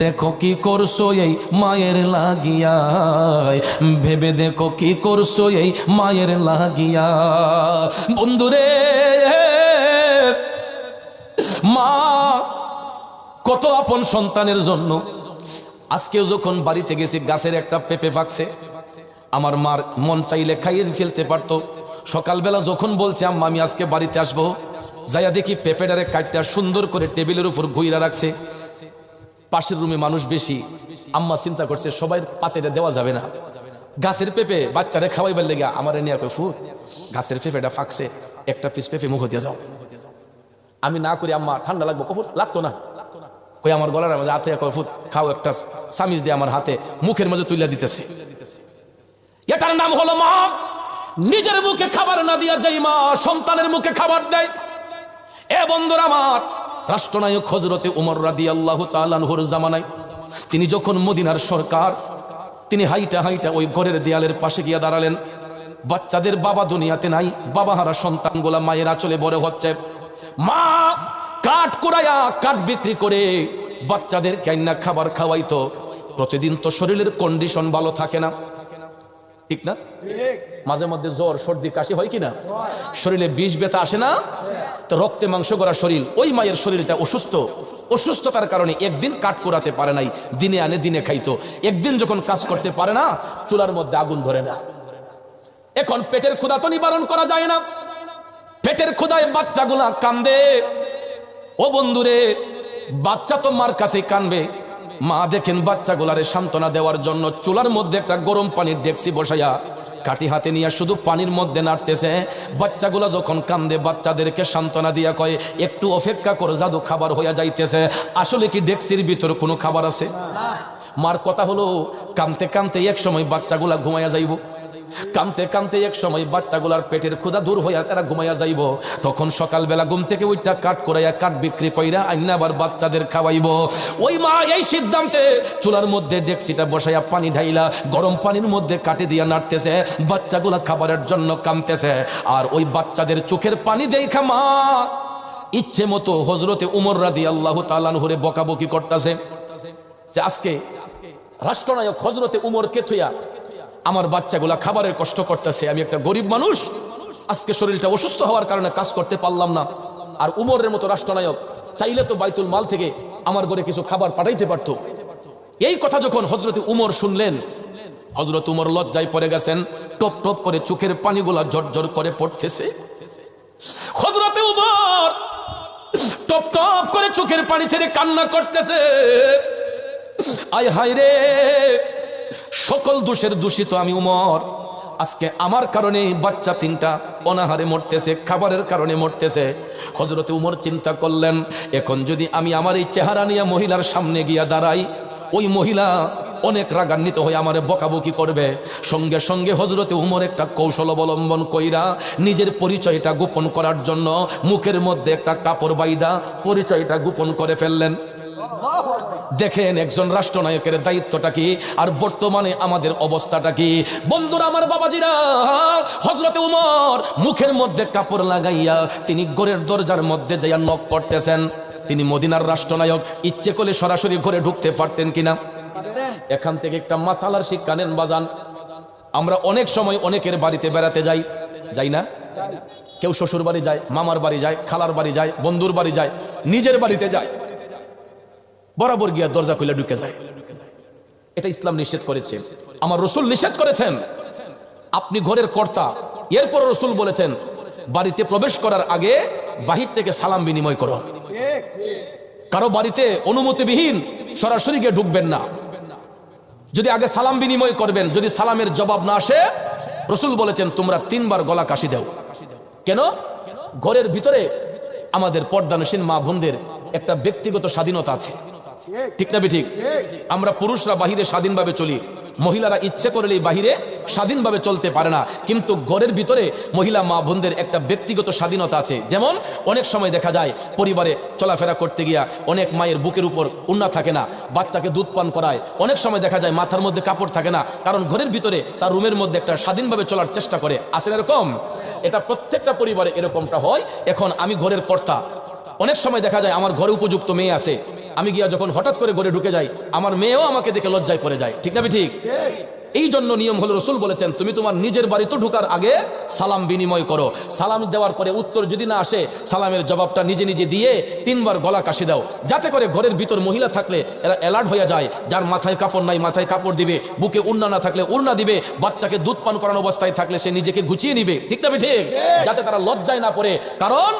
দেখো কি করছো এই মায়ের লাগিয়া, ভেবে দেখো কি করছো এই মায়ের লাগিয়া। বন্ধুরে, মা কত আপন সন্তানের জন্য। আজকেও যখন বাড়িতে গেছি, গাছের একটা পেঁপে পাকছে, আমার মার মন চাইলে খাইয়ে ফেলতে পারতো। সকালবেলা যখন বলছে আম্মা আমি আজকে বাড়িতে আসবো, যাইয়া দেখি পেঁপেটারে কাটটা সুন্দর করে টেবিলের উপর গুইরা রাখছে। পাশের রুমে মানুষ বেশি, আম্মা চিন্তা করছে সবাই পাতেটা দেওয়া যাবে না, গাছের পেঁপে বাচ্চারে খাওয়াইবার লেগে আমার নিয়ে কই ফুট গাছের পেঁপেটা ফাঁকছে, একটা পিস পেঁপে মুখ দিয়ে যাও। আমি না করি আম্মা ঠান্ডা লাগবো, কফুট লাগতো না, কই আমার গলার মাঝে হাতে ফুট খাও, একটা সামিজ দিয়ে আমার হাতে মুখের মাঝে তুলে দিতেছে। এটার নাম হলো মা। নিজের মুখে খাবার না দিয়া যাই মা সন্তানের মুখে খাবার দেয়। এ বন্ধুরা আমার, রাষ্ট্রনায়ক হযরতে উমর রাদিয়াল্লাহু তাআলা আনহুর জামানায় তিনি যখন মদিনার সরকার, তিনি হাইটা হাইটা ওই ঘরের দেয়ালের পাশে গিয়া দাঁড়ালেন। বাচ্চাদের বাবা দুনিয়াতে নাই, বাবাহারা সন্তানগুলা মায়ের আঁচলে বড় হচ্ছে। মা কাঠ কুড়াইয়া কাঠ বিক্রি করে বাচ্চাদের কাইন্না খাবার খাওয়াইতো। প্রতিদিন তো শরীরের কন্ডিশন ভালো থাকে না, ঠিক না? মাঝে মধ্যে জ্বর সর্দি কাশি হয় কিনা, শরীরে বিষ ব্যথা আসে না? তো রক্তে মাংস গড়া শরীর, ওই মায়ের শরীরটা অসুস্থ। অসুস্থতার কারণে একদিন কাঠ কুড়াতে পারে নাই, দিনে আনে দিনে খাইতো। একদিন যখন কাজ করতে পারে না, চুলার মধ্যে আগুন ধরে না। এখন পেটের ক্ষুধা তো নিবারণ করা যায় না, পেটের ক্ষুধায় বাচ্চাগুলা কান্দে। ও বন্ধুরে, বাচ্চা তো মার কাছে কানবে। মা দেখেন বাচ্চাগুলারে সান্ত্বনা দেওয়ার জন্য চুলার মধ্যে একটা গরম পানির ডেকসি বসাইয়া কাঠি হাতে নিয়ে শুধু পানির মধ্যে নাড়তেছে। বাচ্চাগুলা যখন কান্দে, বাচ্চাদেরকে সান্ত্বনা দিয়া কয় একটু অপেক্ষা করে, জাদু খাবার হইয়া যাইতেছে। আসলে কি ডেকসির ভিতর কোনো খাবার আছে? মার কথা হলো কানতে কানতে এক সময় বাচ্চাগুলা ঘুমাইয়া যাইব, কানতে কানতে এক সময় বাচ্চাগুলার পেটের ক্ষুধা দূর হইয়া তারা ঘুমাইয়া যাইব। তখন সকালবেলা ঘুম থেকে ওইটা কাঠ করাইয়া কাঠ বিক্রি কইরা আইনা আবার বাচ্চাদের খাওয়াইব। ওই মা এই সিদ্ধান্তে চুলার মধ্যে ডেকসিটা বসাইয়া পানি ঢাইলা গরম পানির মধ্যে কাটে দিয়া নাড়তেছে। বাচ্চাগুলা খাবারের জন্য কামতেছে, আর ওই বাচ্চাদের চোখের পানি দেখা মা ইচ্ছে মতো হযরতে উমর রাদিয়াল্লাহু তাআলা আনহুরে বকাবকি করতেছে যে আজকে রাষ্ট্রনায়ক হযরতে উমরকে থুইয়া আমার বাচ্চাগুলা খাবারের কষ্ট করতেছে, আমি একটা গরিব মানুষ, আজকে শরীরটা অসুস্থ হওয়ার কারণে কাজ করতে পারলাম না। আর উমরের মতো রাষ্ট্রনায়ক চাইলে তো বাইতুল মাল থেকে আমার ঘরে কিছু খাবার পাঠাইতে পারতো। এই কথা যখন হযরতে উমর শুনলেন, হযরত উমর লজ্জায় পড়ে গেছেন। টপ টপ করে চোখের পানিগুলা ঝরঝর করে পড়তেছে। হযরতে উমর টপ টপ করে চোখের পানি ছেড়ে কান্না করতেছে। আয় হায় রে, সকল দোষের দূষিত আমি উমর। আজকে আমার কারণে বাচ্চা তিনটা অনাহারে মরতেছে, খাবারের কারণে মরতেছে। হযরতে উমর চিন্তা করলেন, এখন যদি আমি আমার এই চেহারা নিয়ে মহিলার সামনে গিয়া দাঁড়াই, ওই মহিলা অনেক রাগান্বিত হয়ে আমারে বকাবকি করবে। সঙ্গে সঙ্গে হযরতে উমর একটা কৌশল অবলম্বন কইরা নিজের পরিচয়টা গোপন করার জন্য মুখের মধ্যে একটা কাপড় বাইদা পরিচয়টা গোপন করে ফেললেন। দেখেন একজন রাষ্ট্রনায়কের দায়িত্বটা কি, আর বর্তমানে আমাদের অবস্থাটা কি। বন্ধুরা আমার, বাবাজিরা, হযরতে উমর মুখের মধ্যে কাপড় লাগাইয়া তিনি ঘরের দরজার মধ্যে যাইয়া নক করতেছেন। তিনি মদিনার রাষ্ট্রনায়ক, ইচ্ছে করলে সরাসরি ঘরে ঢুকতে পারতেন কিনা? এখান থেকে একটা মাসালার শিক্ষা নেন বাজান। আমরা অনেক সময় অনেকের বাড়িতে বেড়াতে যাই, যাই না? কেউ শ্বশুর বাড়ি যায়, মামার বাড়ি যায়, খালার বাড়ি যায়, বন্ধুর বাড়ি যায়, নিজের বাড়িতে যায়, বরাবর গিয়া দরজা খুলে ঢুকে যায়। এটা ইসলাম নিষেধ করেছে, আমার রাসূল নিষেধ করেছেন। আপনি ঘরের কর্তা, এরপর রাসূল বলেছেন বাড়িতে প্রবেশ করার আগে বাহির থেকে সালাম বিনিময় করো। কারো বাড়িতে অনুমতিবিহীন সরাসরি গিয়ে ঢুকবেন না। যদি আগে সালাম বিনিময় করবেন, যদি সালামের জবাব না আসে, রাসূল বলেছেন তোমরা 3 বার গলা কাশি দাও। কেন? ঘরের ভিতরে আমাদের পর্দানসীন মা বোনদের একটা ব্যক্তিগত স্বাধীনতা আছে, ঠিক না ঠিক? আমরা পুরুষরা বাহিরে স্বাধীনভাবে চলি, মহিলারা ইচ্ছে করলে বাহিরে স্বাধীনভাবে চলতে পারে না। কিন্তু ঘরের ভিতরে মহিলা মা বোনদের একটা ব্যক্তিগত স্বাধীনতা আছে। যেমন অনেক সময় দেখা যায় পরিবারে চলাফেরা করতে গিয়া অনেক মায়ের বুকের উপর ওড়না থাকে না, বাচ্চাকে দুধ পান করায়। অনেক সময় দেখা যায় মাথার মধ্যে কাপড় থাকে না, কারণ ঘরের ভিতরে তার রুমের মধ্যে একটা স্বাধীনভাবে চলার চেষ্টা করে। আসলে এরকম, এটা প্রত্যেকটা পরিবারে এরকমটা হয়। এখন আমি ঘরের কর্তা, অনেক সময় দেখা যায় আমার ঘরে উপযুক্ত মেয়ে আছে, আমি গিয়া যখন হঠাৎ করে ঘরে ঢুকে যাই, আমার মেয়েও আমাকে দেখে লজ্জায় পড়ে যায়। ঠিক না ঠিক? এই জন্য নিয়ম হলো, রসুল বলেছেন তুমি তোমার নিজের বাড়িতে ঢুকার আগে সালাম বিনিময় করো। সালাম দেওয়ার পরে উত্তর যদি না আসে, সালামের জবাবটা নিজে নিজে দিয়ে 3 বার গলা কাশি দাও, যাতে করে ঘরের ভিতর মহিলা থাকলে এরা অ্যালার্ট হয়ে যায়। যার মাথায় কাপড় নাই মাথায় কাপড় দিবে, বুকে উড়না না থাকলে উড়না দিবে, বাচ্চাকে দুধ পান করানো অবস্থায় থাকলে সে নিজেকে গুছিয়ে নিবে। ঠিক না ঠিক? যাতে তারা লজ্জায় না পড়ে। কারণ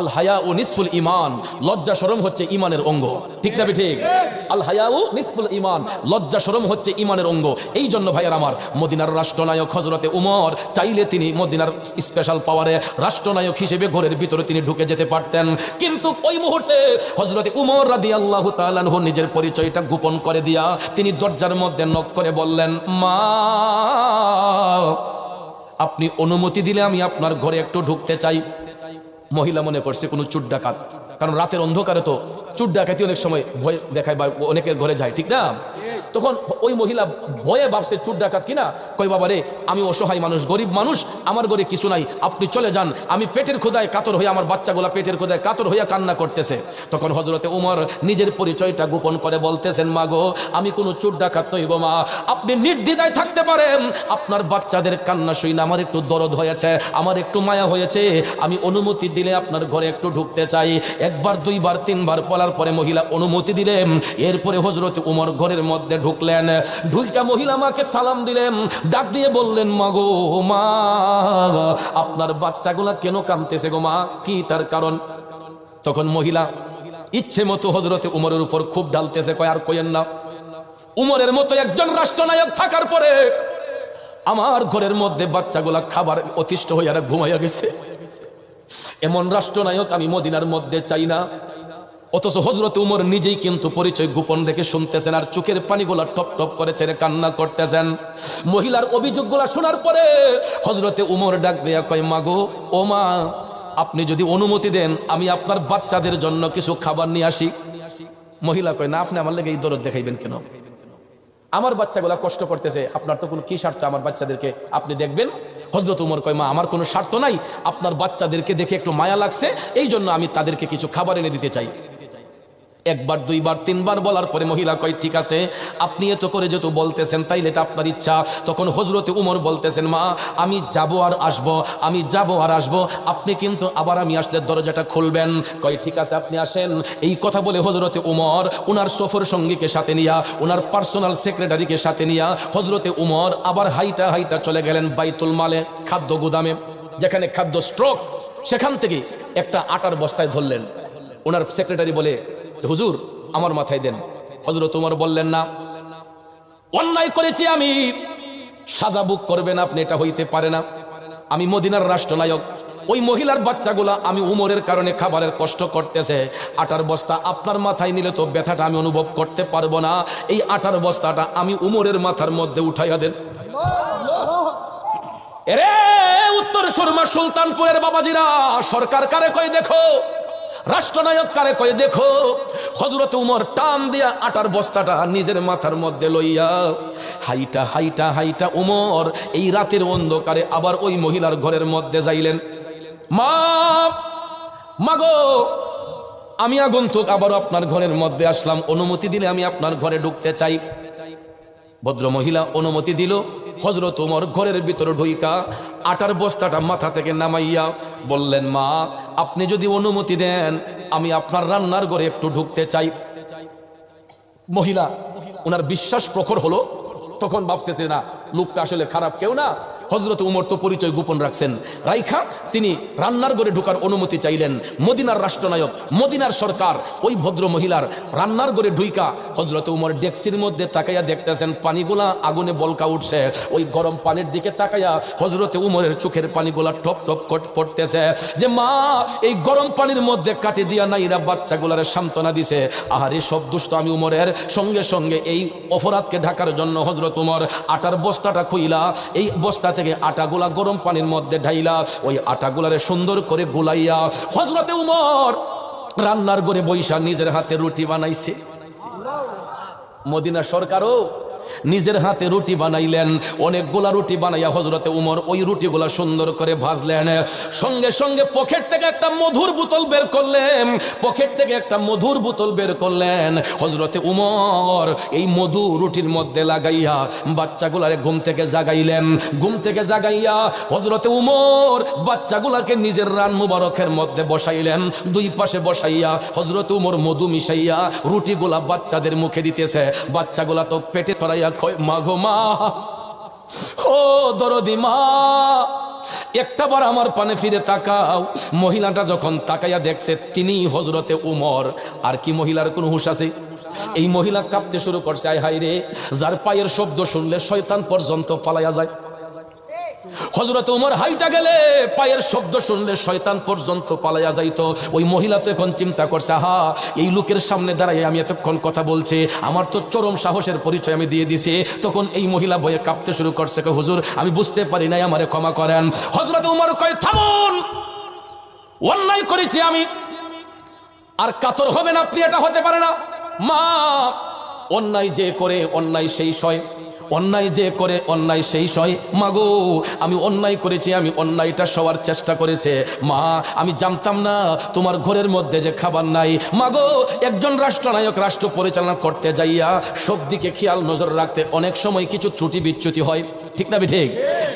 আল হায়াউ নিসফুল ঈমান, লজ্জা শরম হচ্ছে ঈমানের অঙ্গ। ঠিক না ঠিক? আল হায়াউ নিসফুল ঈমান, লজ্জা শরম হচ্ছে ঈমানের অঙ্গ। এই জন্য ভাইয়ার আমার, মদিনার রাষ্ট্রনায়ক হযরতে উমর চাইলে তিনি মদিনার স্পেশাল পাওয়ারে রাষ্ট্রনায়ক হিসেবে ঘরের ভিতরে তিনি ঢুকে যেতে পারতেন, কিন্তু ওই মুহূর্তে হযরতে উমর রাদিয়াল্লাহু তাআলা আনহু নিজের পরিচয়টা গোপন করে দিয়া তিনি দরজার মধ্যে নক করে বললেন, মা আপনি অনুমতি দিলে আমি আপনার ঘরে একটু ঢুকতে চাই। মহিলা মনে করছে কোনো চোর ডাকাত, কারণ রাতের অন্ধকারে তো চোর ডাকাতি অনেক সময় ভয় দেখায় বা অনেকের ঘরে যায়। ঠিক না? তখন ওই মহিলা ভয়ে ভাবছে চোর ডাকাত কিনা। কই বাবা রে, আমি অসহায় মানুষ, গরিব মানুষ, আমার ঘরে কিছু নাই, আপনি চলে যান, আমি পেটের ক্ষুধায় কাতর হয়ে, আমার বাচ্চাগুলা পেটের ক্ষুধায় কাতর হইয়া কান্না করতেছে। তখন হযরতে উমর নিজের পরিচয়টা গোপন করে বলতেছেন, মা গো আমি কোনো চোর ডাকাত নই গো মা, আপনি নির্দ্বিধায় থাকতে পারেন, আপনার বাচ্চাদের কান্না শুনে আমার একটু দরদ হয়েছে, আমার একটু মায়া হয়েছে, আমি অনুমতি দিলে আপনার ঘরে একটু ঢুকতে চাই। 1 বার 2 বার 3 বার বলার পরে মহিলা অনুমতি দিলেন। এরপরে হযরত উমর ঘরের মধ্যে ঢুকলেন। ঢুইকা মহিলা মাকে সালাম দিলেন, ডাক দিয়ে বললেন, মা গো মা, আপনার বাচ্চাগুলা কেন কাঁদতেছে গো মা, কি তার কারণ? তখন মহিলা ইচ্ছে মতো হযরতে উমরের উপর খুব ঢালতেছে, কয় আর কইেন না, উমরের মতো একজন রাষ্ট্রনায়ক থাকার পরে আমার ঘরের মধ্যে বাচ্চাগুলা খাবার অতিষ্ঠ হইয়া ঘুমাইয়া গেছে, এমন রাষ্ট্রনায়ক আমি মদিনার মধ্যে চাই না। অথচ হযরত উমর নিজেই কিন্তু পরিচয় গোপন রেখে শুনতেছেন, আর চোখের পানিগুলা টপ টপ করে ছেড়ে কান্না করতেছেন। মহিলার অভিযোগগুলা শোনার পরে হযরতে উমর ডাক দেয়া কয়, মা গো ও মা, আপনি যদি অনুমতি দেন আমি আপনার বাচ্চাদের জন্য কিছু খাবার নিয়ে আসি। মহিলা কয়, না, আপনি আমার লেগে এই দরদ দেখাইবেন কেন? আমার বাচ্চাগুলা কষ্ট করতেছে, আপনার তো কোনো কি স্বার্থ আমার বাচ্চাদেরকে আপনি দেখবেন? হযরত উমর কয়, মা আমার কোনো স্বার্থ নাই, আপনার বাচ্চাদেরকে দেখে একটু মায়া লাগছে, এই জন্য আমি তাদেরকে কিছু খাবার এনে দিতে চাই। 1 বার 2 বার 3 বার বলার পরে মহিলা কয়, ঠিক আছে, আপনি এত করে যেহেতু বলতেছেন তাইলে এটা আপনার ইচ্ছা। তখন হযরতে উমর বলতেছেন, মা আমি যাব আর আসব, আমি যাব আর আসব, আপনি কিন্তু আবার আমি আসলে দরজাটা খুলবেন। কয় ঠিক আছে আপনি আসেন। এই কথা বলে হযরতে উমর উনার সফর সঙ্গীকে সাথে নিয়া, উনার পার্সোনাল সেক্রেটারিকে সাথে নিয়া হযরতে উমর আবার হাইটা হাইটা চলে গেলেন বাইতুল মালে, খাদ্য গুদামে, যেখানে খাদ্য স্টক, সেখান থেকে একটা আটার বস্তায় ধরলেন। ওনার সেক্রেটারি বলে, হুজুর আমার মাথায় দেন। হযরত উমর বললেন, না, অন্যায় করেছি আমি, সাজা বুক করবেন আপনি, এটা হইতে পারে না, আমি মদিনার রাষ্ট্রনায়ক, ওই মহিলার বাচ্চাগুলা আমি উমরের কারণে খাবারের কষ্ট করতেছে, আটার বস্তা আপনার মাথায় নিলে তো ব্যথাটা আমি অনুভব করতে পারবো না, এই আটার বস্তাটা আমি উমরের মাথার মধ্যে উঠাইয়া দেন। এরে উত্তর সুরমা সুলতানপুরের বাবাজিরা, সরকার কারে কই দেখো, রাষ্ট্রনায়ক কারে কয় দেখো। হযরত উমর টান দিয়া আটার বস্তাটা নিজের মাথার মধ্যে লইয়া হাইটা হাইটা হাইটা উমর এই রাতের অন্ধকারে আবার ওই মহিলার ঘরের মধ্যে যাইলেন। মা মাগো, আমি আগন্তুক আবার আপনার ঘরের মধ্যে আসলাম, অনুমতি দিলে আমি আপনার ঘরে ঢুকতে চাই। ভদ্র মহিলা অনুমতি দিল। হযরত উমর ঘরের ভিতরে ঢুইকা আটার বস্তাটা মাথা থেকে নামাইয়া বললেন, মা আপনি যদি অনুমতি দেন আমি আপনার রান্নার ঘরে একটু ঢুকতে চাই। মহিলা ওনার বিশ্বাস প্রখর হলো, তখন ভাবতেছে না লোকটা আসলে খারাপ কেউ না। হযরত উমর তো পরিচয় গোপন রাখছেন, রাইখা তিনি রান্নার ঘরে ঢোকার অনুমতি চাইলেন। মদিনার রাষ্ট্রনায়ক, মদিনার সরকার, ওই ভদ্র মহিলার রান্নার ঘরে ঢুইকা হযরত উমর ডেক্সির মধ্যে তাকাইয়া দেখতেছেন পানিগুলা আগুনে বলকা উঠছে। ওই গরম পানির দিকে তাকাইয়া হযরতে উমরের চোখের পানিগুলা টপ টপ পড়তেছে, যে মা এই গরম পানির মধ্যে কাটি দিয়া নাইরা বাচ্চাগুলারে সান্ত্বনা দিছে। আহারে সব দুষ্ট আমি উমরের। সঙ্গে সঙ্গে এই অপরাধকে ঢাকার জন্য হযরত উমর আটার বস্তাটা খুইলা এই বস্তা থেকে আটাগুলা গরম পানির মধ্যে ঢাইলা ওই আটাগুলারে সুন্দর করে গুলাইয়া হযরতে উমর রান্নার ঘরে বইসা নিজের হাতে রুটি বানাইছে। মদিনা সরকারও নিজের হাতে রুটি বানাইলেন, অনেকগুলা রুটি বানাইয়া হযরতে উমর ওই রুটিগুলা সুন্দর করে ভাজলেন। সঙ্গে সঙ্গে পকেট থেকে একটা মধুর বোতল বের করলেন, পকেট থেকে একটা মধুর বোতল বের করলেন। হযরতে উমর এই মধু রুটির মধ্যে লাগাইয়া বাচ্চাগুলারে ঘুম থেকে জাগাইলেন। ঘুম থেকে জাগাইয়া হযরতে উমর বাচ্চাগুলাকে নিজের রান মুবারকের মধ্যে বসাইলেন। দুই পাশে বসাইয়া হযরতে উমর মধু মিশাইয়া রুটিগুলা বাচ্চাদের মুখে দিতেছে। বাচ্চাগুলা তো পেটে করাইয়া কয়, মা গো মা, ও দরদি মা, একটাবার আমার পানে ফিরে তাকাও। মহিলাটা যখন তাকাইয়া দেখছে তিনি হযরতে উমর, আর কি মহিলার কোন হুঁশ আছে? এই মহিলা কাঁপতে শুরু করছে, আয় হায় রে, যার পায়ের শব্দ শুনলে শয়তান পর্যন্ত পালাইয়া যায়। হযরত উমর হাইটা গেলে পায়ের শব্দ শুনলে শয়তান পর্যন্ত পালাইয়া যাইতো। ওই মহিলা তো এখন চিন্তা করছে, হা, এই লোকের সামনে দাঁড়াই আমি এতক্ষণ কথা বলছি, আমার তো চরম সাহসের পরিচয় আমি দিয়ে দিছি। তখন এই মহিলা ভয়ে কাঁপতে শুরু করছে, হুজুর আমি বুঝতে পারি নাই, আমারে ক্ষমা করেন। হযরত উমর কয়, থামুন, অন্যায় করেছি আমি, আর কাতর হবেন আপনি, এটা হতে পারে না। মা, অন্যায় যে করে অন্যায় সেই সয়, অন্যায় যে করে অন্যায় সেই সয়। মাগো, আমি অন্যায় করেছি, আমি অন্যায়টা সবার চেষ্টা করেছে। মা, আমি জানতাম না তোমার ঘরের মধ্যে যে খাবার নাই। মাগো, একজন রাষ্ট্রনায়ক রাষ্ট্র পরিচালনা করতে যাইয়া সব দিকে খেয়াল নজর রাখতে অনেক সময় কিছু ত্রুটি বিচ্যুতি হয়, ঠিক না ঠিক?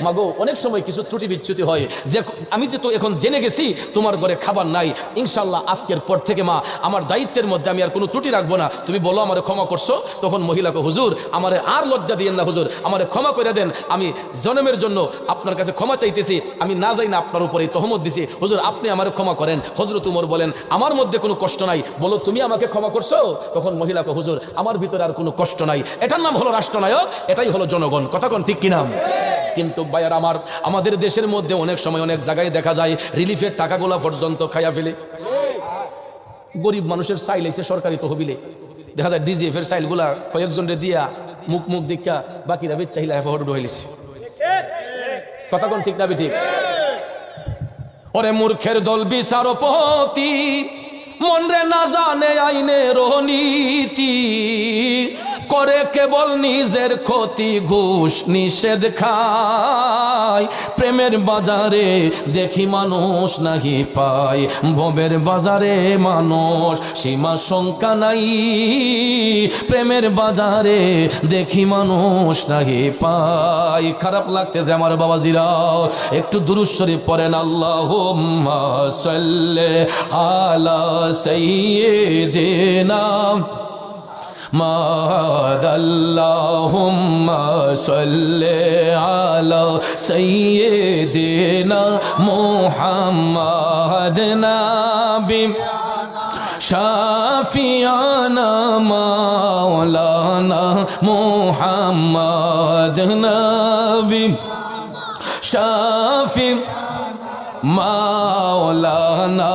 মাগো, অনেক সময় কিছু ত্রুটি বিচ্যুতি হয়, যে আমি যে তো এখন জেনে গেছি তোমার ঘরে খাবার নাই, ইনশাল্লাহ আজকের পর থেকে মা আমার দায়িত্বের মধ্যে আমি আর কোনো ত্রুটি রাখবো না, তুমি বলো আমারে ক্ষমা করছো। তখন মহিলাকে, হুজুর আমারে আর লজ্জা দিয়েন না, হুজুর আমারে ক্ষমা করে দেন, আমি জন্মের জন্য আপনার কাছে ক্ষমা চাইতেছি, আমি না যাই না আপনার উপরে তহমত দিছি, হুজুর আপনি আমারে ক্ষমা করেন। হযরত উমর বলেন, আমার মধ্যে কোনো কষ্ট নাই, বলো তুমি আমাকে ক্ষমা করছো। তখন মহিলাকে, হুজুর আমার ভিতরে আর কোনো কষ্ট নাই, এটার নাম হলো রাষ্ট্রনায়ক, এটাই হলো জনগণ। কথা কোন ঠিক কিনা? কিন্তু ভাইয়ার আমার, আমাদের দেশের মধ্যে অনেক সময় অনেক জায়গায় দেখা যায় রিলিফের টাকাগুলা পর্যন্ত খাইয়া ফেলে। গরিব মানুষের চাইল এসে সরকারি তহবিলে দেখা যায় ডিজিএফ এর চাইলগুলা কয়েকজনের দিয়া মুখ মুখ দেখা বাকিরা বেচাইলা হইলিছে। কথা কোন ঠিক না ঠিক? ওরে মূর্খের দল বিচারপতি, মন রে না জানে আইনের নীতি, করে কেবল নিজের ক্ষতি, ঘুষ নিষেধ খায়। প্রেমের বাজারে দেখি মানুষ নাহি পায়, ভবের বাজারে মানুষ সীমা শঙ্কা নাই। প্রেমের বাজারে দেখি মানুষ নাহি পায়। খারাপ লাগতেছে আমার বাবাজিরা, একটু দুরূদ শরীফ পড়েন, আল্লাহুম্মা সাল্লি আলা সাইয়্যিদিনা আল্লাহুম্মা সাল্লি আলা সাইয়্যিদিনা মুহাম্মাদ নাবি শাফিয়ানা মাওলানা মুহাম্মাদ নবী শাফি মাওলানা।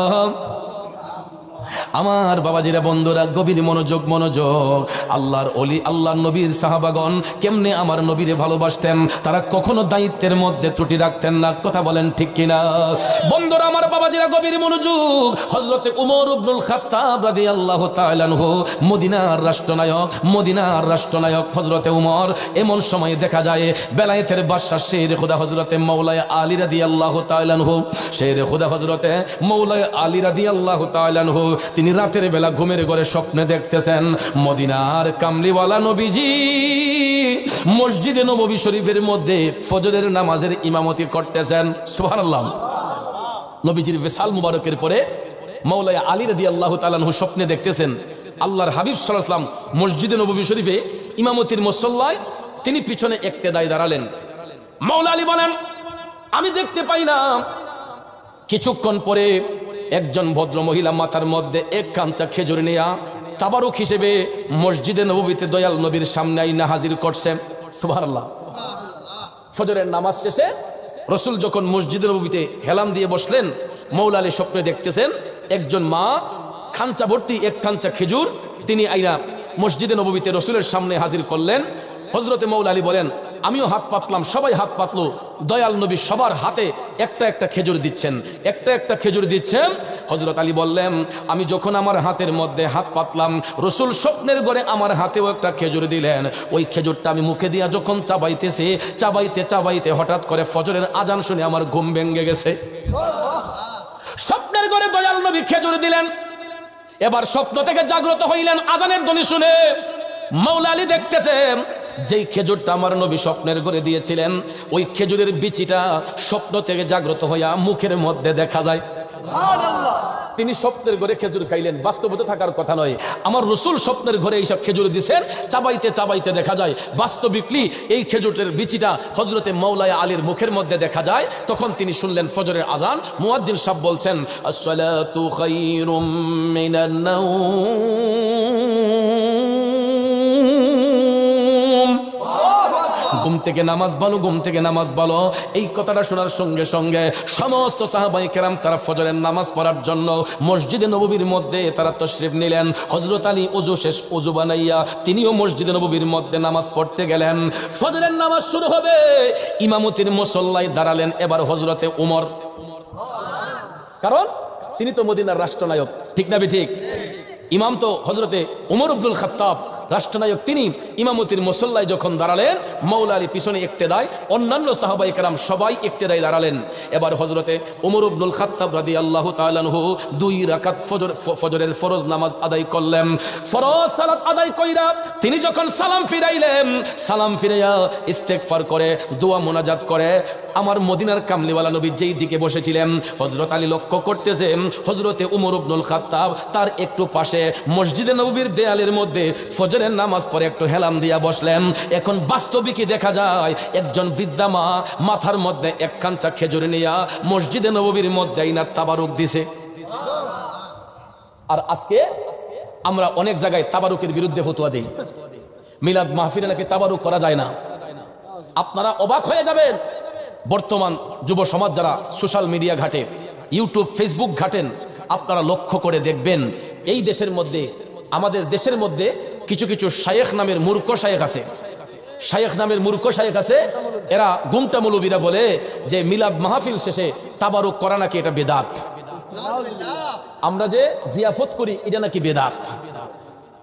আমার বাবাজিরা, বন্ধুরা, গভীর মনোযোগ, মনোযোগ। আল্লাহর ওলি, আল্লাহর নবীর সাহাবাগণ কেমনে আমার নবীরে ভালোবাসতেন, তারা কখনো দায়িত্বের মধ্যে ত্রুটি রাখতেন না। কথা বলেন ঠিক কিনা? বন্ধুরা আমার, বাবাজিরা, গভীর মনোযোগ। হযরতে উমর ইবনুল খাত্তাব রাদিয়াল্লাহু তাআলা আনহু, মদিনার রাষ্ট্রনায়ক, মদিনার রাষ্ট্রনায়ক হযরতে উমর। এমন সময় দেখা যায় বেলায়েতের বাদশা শের খুদা হযরতে মাওলানা আলী রাদিয়াল্লাহু তাআলা আনহু, শের খুদা হযরতে মাওলানা আলী রাদিয়াল্লাহু তাআলা আনহু, তিনি রাতের বেলা ঘুমের ঘরে স্বপ্নে দেখতেছেন মদিনার কামলিওয়ালা নবীজি মসজিদে নববী শরীফের মধ্যে ফজরের নামাজের ইমামতি করতেছেন। সুবহানাল্লাহ। নবীজির বিশাল মুবারকের পরে মাওলানা আলী রাদিয়াল্লাহু তাআলা আনহু স্বপ্নে দেখতেছেন আল্লাহর হাবিব সাল্লাল্লাহু আলাইহি ওয়াসাল্লাম মসজিদে নববী শরীফে ইমামতির মুসল্লায় তিনি পিছনে একতেদায় দাঁড়ালেন। মাওলানা আলী বলেন, আমি দেখতে পাইলাম কিছুক্ষণ পরে একজন ভদ্র মহিলা মাথার মধ্যে এক কামচা খেজুর নিয়া তাবারুক হিসেবে মসজিদে নববীতে দয়াল নবীর সামনে আইনা হাজির করছেন। সুবহানাল্লাহ। ফজরের নামাজ শেষে রাসূল যখন মসজিদে নববীতে হেলাম দিয়ে বসলেন, মাওলানা আলী স্বপ্নে দেখতেছেন একজন মা খাঞ্চা ভর্তি এক খাঞ্চা খেজুর তিনি আইনা মসজিদে নববীতে রাসূলের সামনে হাজির করলেন। হযরতে মাওলানা আলী বলেন, আমিও হাত পাতলাম, সবাই হাত পাতলো। দয়াল নবী সবার হাতে একটা একটা খেজুর দিচ্ছেন, একটা একটা খেজুর দিচ্ছেন। হযরত আলী বললেন, আমি যখন আমার হাতের মধ্যে হাত পাতলাম, রাসূল স্বপ্নের ঘরে আমার হাতেও একটা খেজুর দিলেন। ওই খেজুরটা আমি মুখে দিয়া যখন চাবাইতেছি, চাবাইতে চাবাইতে হঠাৎ করে ফজরের আজান শুনে আমার ঘুম ভেঙে গেছে। স্বপ্নের ঘরে দয়াল নবী খেজুর দিলেন। এবার স্বপ্ন থেকে জাগ্রত হইলেন আজানের ধ্বনি শুনে। মাওলা আলী দেখতেছেন যেই খেজুরটা আমার নবী স্বপ্নের ঘরে দিয়েছিলেন, ওই খেজুরের বিচিটা স্বপ্ন থেকে জাগ্রত হইয়া মুখের মধ্যে দেখা যায়। সুবহানাল্লাহ। তিনি স্বপ্নের ঘরে খেজুর খাইলেন, বাস্তবতা থাকার কথা নয়। আমার রাসূল স্বপ্নের ঘরে এইসব খেজুর দিয়েছেন, চাবাইতে চাবাইতে দেখা যায় বাস্তবিকলি এই খেজুরের বিচিটা হযরতে মাওলা আলীর মুখের মধ্যে দেখা যায়। তখন তিনি শুনলেন ফজরের আজান। মুয়াজ্জিন সাহেব বলছেন, আসসালাতু খায়রুম মিনান নাওম, ঘুম থেকে নামাজ ভালো, ঘুম থেকে নামাজ ভালো। এই কথাটা শোনার সঙ্গে সঙ্গে সমস্ত সাহাবায়ে কেরাম তারা ফজরের নামাজ পড়ার জন্য মসজিদে নববীর মধ্যে তারা তশরিফ নিলেন। হযরত আলী ওযু শেষ, ওযু বানাইয়া তিনিও মসজিদে নববীর মধ্যে নামাজ পড়তে গেলেন। ফজরের নামাজ শুরু হবে, ইমামতির মুসল্লায় দাঁড়ালেন এবার হযরতে উমর, কারণ তিনি তো মদিনার রাষ্ট্রনায়ক, ঠিক না ঠিক? ইমাম তো হযরতে উমর ইবনুল খাত্তাব রাষ্ট্রনায়ক। তিনি ইমামতির মুসল্লায় যখন দাঁড়ালেন, মাওলা আলী পিছনে ইক্তেদায়, অন্যান্য সাহাবায়ে কেরাম সবাই ইক্তেদায় দাঁড়ালেন। এবার হযরতে উমর ইবনুল খাত্তাব রাদিয়াল্লাহু তাআলা আনহু 2 রাকাত ফজরের ফরজ নামাজ আদায় করলেন। ফরজ সালাত আদায় কইরা তিনি যখন সালাম ফিরাইলেন, সালাম ফিরাইয়া ইস্তেগফার করে দোয়া মোনাজাত করে আমার মদিনার কামলিওয়ালা নবী যেই দিকে বসেছিলেন, হযরত আলী লক্ষ্য করতেছেন হযরতে উমর ইবনুল খাত্তাব তার একটু পাশে মসজিদে নববীর দেয়ালের মধ্যে ফজরের নামাজ পড়ে একটু হেলাম দিয়া বসলেন। এখন বাস্তবিকই দেখা যায় একজন বৃদ্ধা মা মাথার মধ্যে এক খাঞ্চা খেজুর নিয়া মসজিদে নববীর মধ্যে আইনা তাবারুক দিছে। আর আজকে আমরা অনেক জায়গায় তাবারুকের বিরুদ্ধে ফতোয়া দেই, মিলাদ মাহফিলে নাকি তাবারুক করা যায় না। আপনারা অবাক হয়ে যাবেন, বর্তমান যুব সমাজ যারা সোশ্যাল মিডিয়া ঘাটে, ইউটিউব ফেসবুক ঘাটেন, আপনারা লক্ষ্য করে দেখবেন এই দেশের মধ্যে, আমাদের দেশের মধ্যে কিছু কিছু শায়েখ নামের মূর্খ শায়েখ আছে, শায়েখ নামের মূর্খ শায়েখ আছে। এরা গুমটা মৌলবীরা বলে যে মিলাদ মাহফিল শেষে তাবারুক করা নাকি এটা বেদাত। আমরা যে জিয়াফত করি এটা নাকি বেদাত,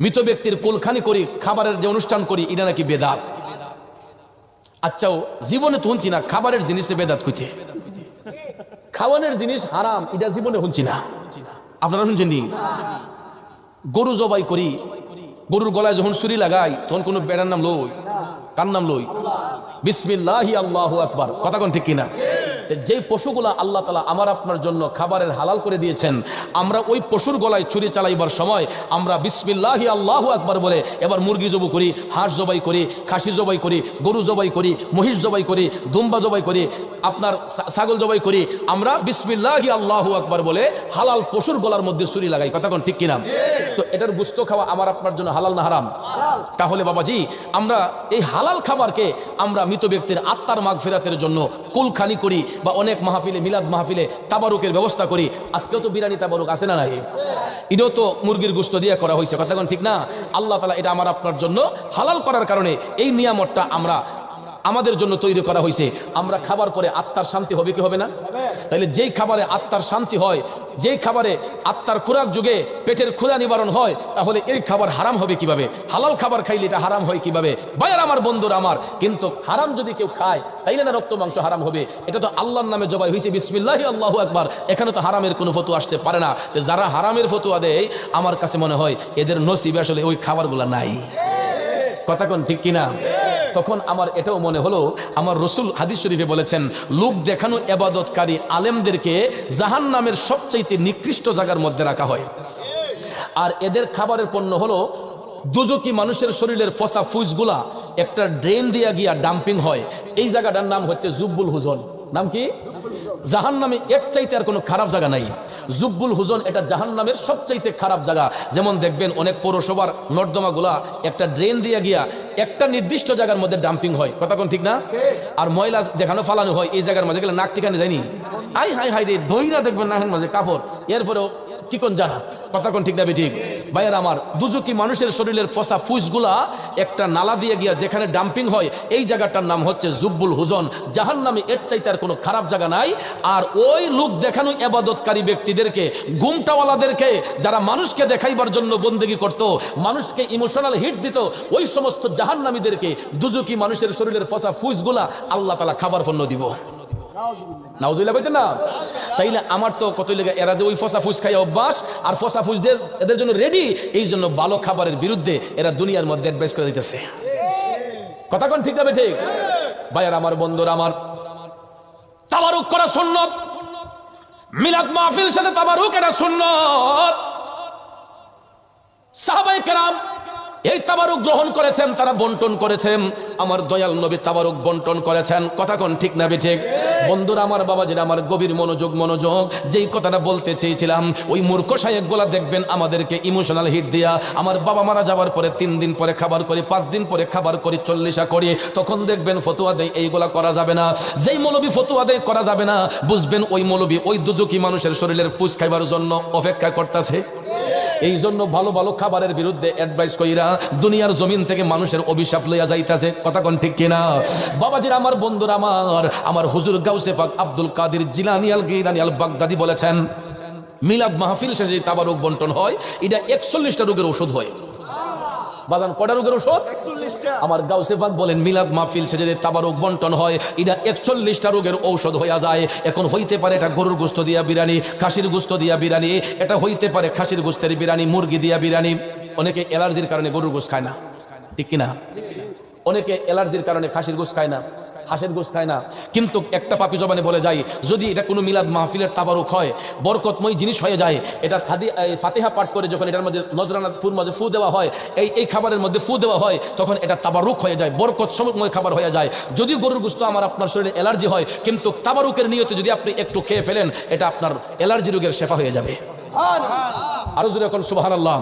মৃত ব্যক্তির কুলখানি করি, খাবারের যে অনুষ্ঠান করি এটা নাকি বেদাত। আচ্ছাও জীবনে তো শুনছি না খাবারের জিনিসে বেদাত কইতে, খাওয়ানোর জিনিস হারাম এটা জীবনে শুনছি না। আপনারা শুনছেন নি? গরু জবাই করি, গরুর গলায় যখন ছুরি লাগাই তখন কোনো বেড়ার নাম লই, কার নাম লই? বিসমিল্লাহি আল্লাহু আকবার। কথা কোন ঠিক কিনা? যেই পশুগুলা আল্লাহ তাআলা আমার আপনার জন্য খাবারের হালাল করে দিয়েছেন, আমরা ওই পশুর গলায় ছুরি চালাইবার সময় আমরা বিসমিল্লাহি আল্লাহু আকবার বলে এবার মুরগি জবাই করি, হাঁস জবাই করি, খাসি জবাই করি, গরু জবাই করি, মহিষ জবাই করি, দুম্বা জবাই করি, আপনার ছাগল জবাই করি। আমরা বিসমিল্লাহি আল্লাহু আকবার বলে হালাল পশুর গলার মধ্যে ছুরি লাগাই। কথা কোন ঠিক কিনা? তো এটার গোশত খাওয়া আমার আপনার জন্য হালাল না হারাম? তাহলে বাবাজি আমরা এই হালাল খাবারকে আমরা মৃত ব্যক্তির আত্মার মাগফিরাতের জন্য কুলখানি করি বা অনেক মাহফিলে, মিলাদ মাহফিলে তাবারুকের ব্যবস্থা করি। আজকেও তো বিরিয়ানি তাবারুক আছে না নাই? এটাও তো মুরগির গোশত দিয়ে করা হয়েছে। কথা কোন ঠিক না? আল্লাহ তাআলা এটা আমার আপনার জন্য হালাল করার কারণে এই নিয়ামতটা আমরা আমাদের জন্য তৈরি করা হয়েছে। আমরা খাবার পরে আত্মার শান্তি হবে কি হবে না? তাহলে যেই খাবারে আত্মার শান্তি হয়, যেই খাবারে আত্মার খোরাক যুগে পেটের ক্ষুধা নিবারণ হয়, তাহলে এই খাবার হারাম হবে কিভাবে? হালাল খাবার খাইলে এটা হারাম হয় কিভাবে? ভাইয়ার আমার, বন্ধুরা আমার, কিন্তু হারাম যদি কেউ খায় তাইলে না রক্ত মাংস হারাম হবে? এটা তো আল্লাহর নামে জবাই হয়েছে, বিসমিল্লাহি আল্লাহু আকবার। এখানে তো হারামের কোনো ফতোয়া আসতে পারে না। যারা হারামের ফতোয়া দেয় আমার কাছে মনে হয় এদের নসিবে আসলে ওই খাবারগুলো নাই। কথা কোন ঠিক কিনা? তখন আমার এটাও মনে হলো, আমার রাসূল হাদিস শরীফে বলেছেন লোক দেখানো ইবাদতকারী আলেমদেরকে জাহান্নামের সবচাইতে নিকৃষ্ট জায়গার মধ্যে রাখা হয়। আর এদের খাবারের পণ্য হলো দুজকি মানুষের শরীরের ফসা ফুসগুলা একটা ড্রেন দিয়া গিয়া ডাম্পিং হয়। এই জায়গাটার নাম হচ্ছে জুব্বুল হুজন। নাম কি? জাহান্নামে এর চাইতে আর কোনো খারাপ জায়গা নাই। জুব্বুল হুজন এটা জাহান্নামের সবচাইতে খারাপ জায়গা। যেমন দেখবেন অনেক পৌরসভার নর্দমাগুলা একটা ড্রেন দিয়ে গিয়া একটা নির্দিষ্ট জায়গার মধ্যে ডাম্পিং হয়। কথা কোন ঠিক না? আর ময়লা যেখানে ফালানো হয় এই জায়গার মাঝে গেলে নাক ঠিকানে যায়নি, হাই হাই হাই রে ধইরা দেখবেন নাকের মাঝে কাপড়, এরপরেও কি কোন জানা। কথা কোন ঠিক না? ঠিক ভাইয়ের আমার, দুজকি মানুষের শরীরের ফসা ফুসগুলা একটা নালা দিয়ে গিয়া যেখানে ডাম্পিং হয়, এই জায়গাটার নাম হচ্ছে জুব্বুল হুজন। জাহান্নামে এর চাইতে আর কোনো খারাপ জায়গা নাই। আর ওই লোক দেখানো ইবাদতকারী ব্যক্তিদেরকে, গুমটাওয়ালাদেরকে, যারা মানুষকে দেখাইবার জন্য বন্দেগী করত, মানুষকে ইমোশনাল হিট দিত, ওই সমস্ত জাহান্নামীদেরকে, দুজকি মানুষের শরীরের ফসা ফুসগুলা আল্লাহ তাআলা খাবার পণ্য দিব। নাউজুবিল্লাহ কইতেন না? তাইলে আমার তো কতই লেগে, এরা যে ওই ফসা ফুস খাই অভ্যাস, আর ফসা ফুসদের এদের জন্য রেডি, এই জন্য ভালো খাবারের বিরুদ্ধে এরা দুনিয়ার মধ্যে অ্যাডভাইস করে দিতেছে। কথা কোন ঠিক না ঠিক? ভাইয়ার আমার, বন্ধুরা আমার, তাবারুক করা সুন্নত। মিলাদ মাহফিল শেষে তাবারুক এটা সুন্নত। সাহাবায়ে কেরাম এই তাবারুক গ্রহণ করেছেন, তারা বন্টন করেছেন। আমার দয়াল নবী তাবারুক বন্টন করেছেন। কথা কোন ঠিক না ঠিক? বন্ধুরা আমার, বাবাজিরা আমার, গভীর মনোযোগ, যেই কথাটা বলতে চেয়েছিলাম, ওই মূর্খ শায়েখগুলা দেখবেন আমাদেরকে ইমোশনাল হিট দিয়া, আমার বাবা মারা যাওয়ার পরে 3 দিন পরে খাবার করি, 5 দিন পরে খাবার করি, 40 করি, তখন দেখবেন ফতোয়া দেয় এইগুলা করা যাবে না। যেই মৌলবী ফতোয়া দেয় করা যাবে না, বুঝবেন ওই মৌলবী ওই দুজকি মানুষের শরীরের পুষ খাইবার জন্য অপেক্ষা করতেছে। এই জন্য ভালো ভালো খাবারের বিরুদ্ধে অ্যাডভাইস কইরা দুনিয়ার জমিন থেকে মানুষের অভিশাপ লইয়া যাইতাছে। কথা কোন ঠিক কিনা? বাবাজিরা আমার, বন্ধুরা আমার, আমার হুজুর গাউসে পাক আব্দুল কাদের জিলানী আল গিলানী আল বাগদাদি বলেছেন, মিলাদ মাহফিল শেষে যে তাবারুক বন্টন হয়, এটা 41টা রোগের ওষুধ হয়। বাজান, কয়টা রোগের ওষুধ? 41টা। আমার গাউসে পাক বলেন, মিলাদ মাহফিল শেষে যে তাবারুক বন্টন হয়, এটা 41টা রোগের ঔষধ হইয়া যায়। এখন হইতে পারে এটা গরুর গোশত দিয়া বিরানি, খাসির গোশত দিয়া বিরানি, এটা হইতে পারে খাসির গোশতের বিরানি, মুরগি দিয়া বিরানি। অনেকে অ্যালার্জির কারণে গরুর গোশত খায় না, ঠিক কিনা? অনেকে অ্যালার্জির কারণে খাসির গোশত খায় না, হাঁসের গোশত খায় না। কিন্তু একটা পাপি জবানে বলে যায়, যদি এটা কোনো মিলাদ মাহফিলের তাবারুক হয়, বরকতময় জিনিস হয়ে যায়, এটা ফাতিহা পাঠ করে যখন এটার মধ্যে নজরানা ফুর মাঝে ফু দেওয়া হয়, এই খাবারের মধ্যে ফু দেওয়া হয়, তখন এটা তাবারুক হয়ে যায়, বরকত সময় খাবার হয়ে যায়। যদি গরুর গোশত আমার আপনার শরীরে অ্যালার্জি হয়, কিন্তু তাবারুকের নিয়তে যদি আপনি একটু খেয়ে ফেলেন, এটা আপনার অ্যালার্জি রোগের শেফা হয়ে যাবে। আরো জোরে এখন সুবহানাল্লাহ।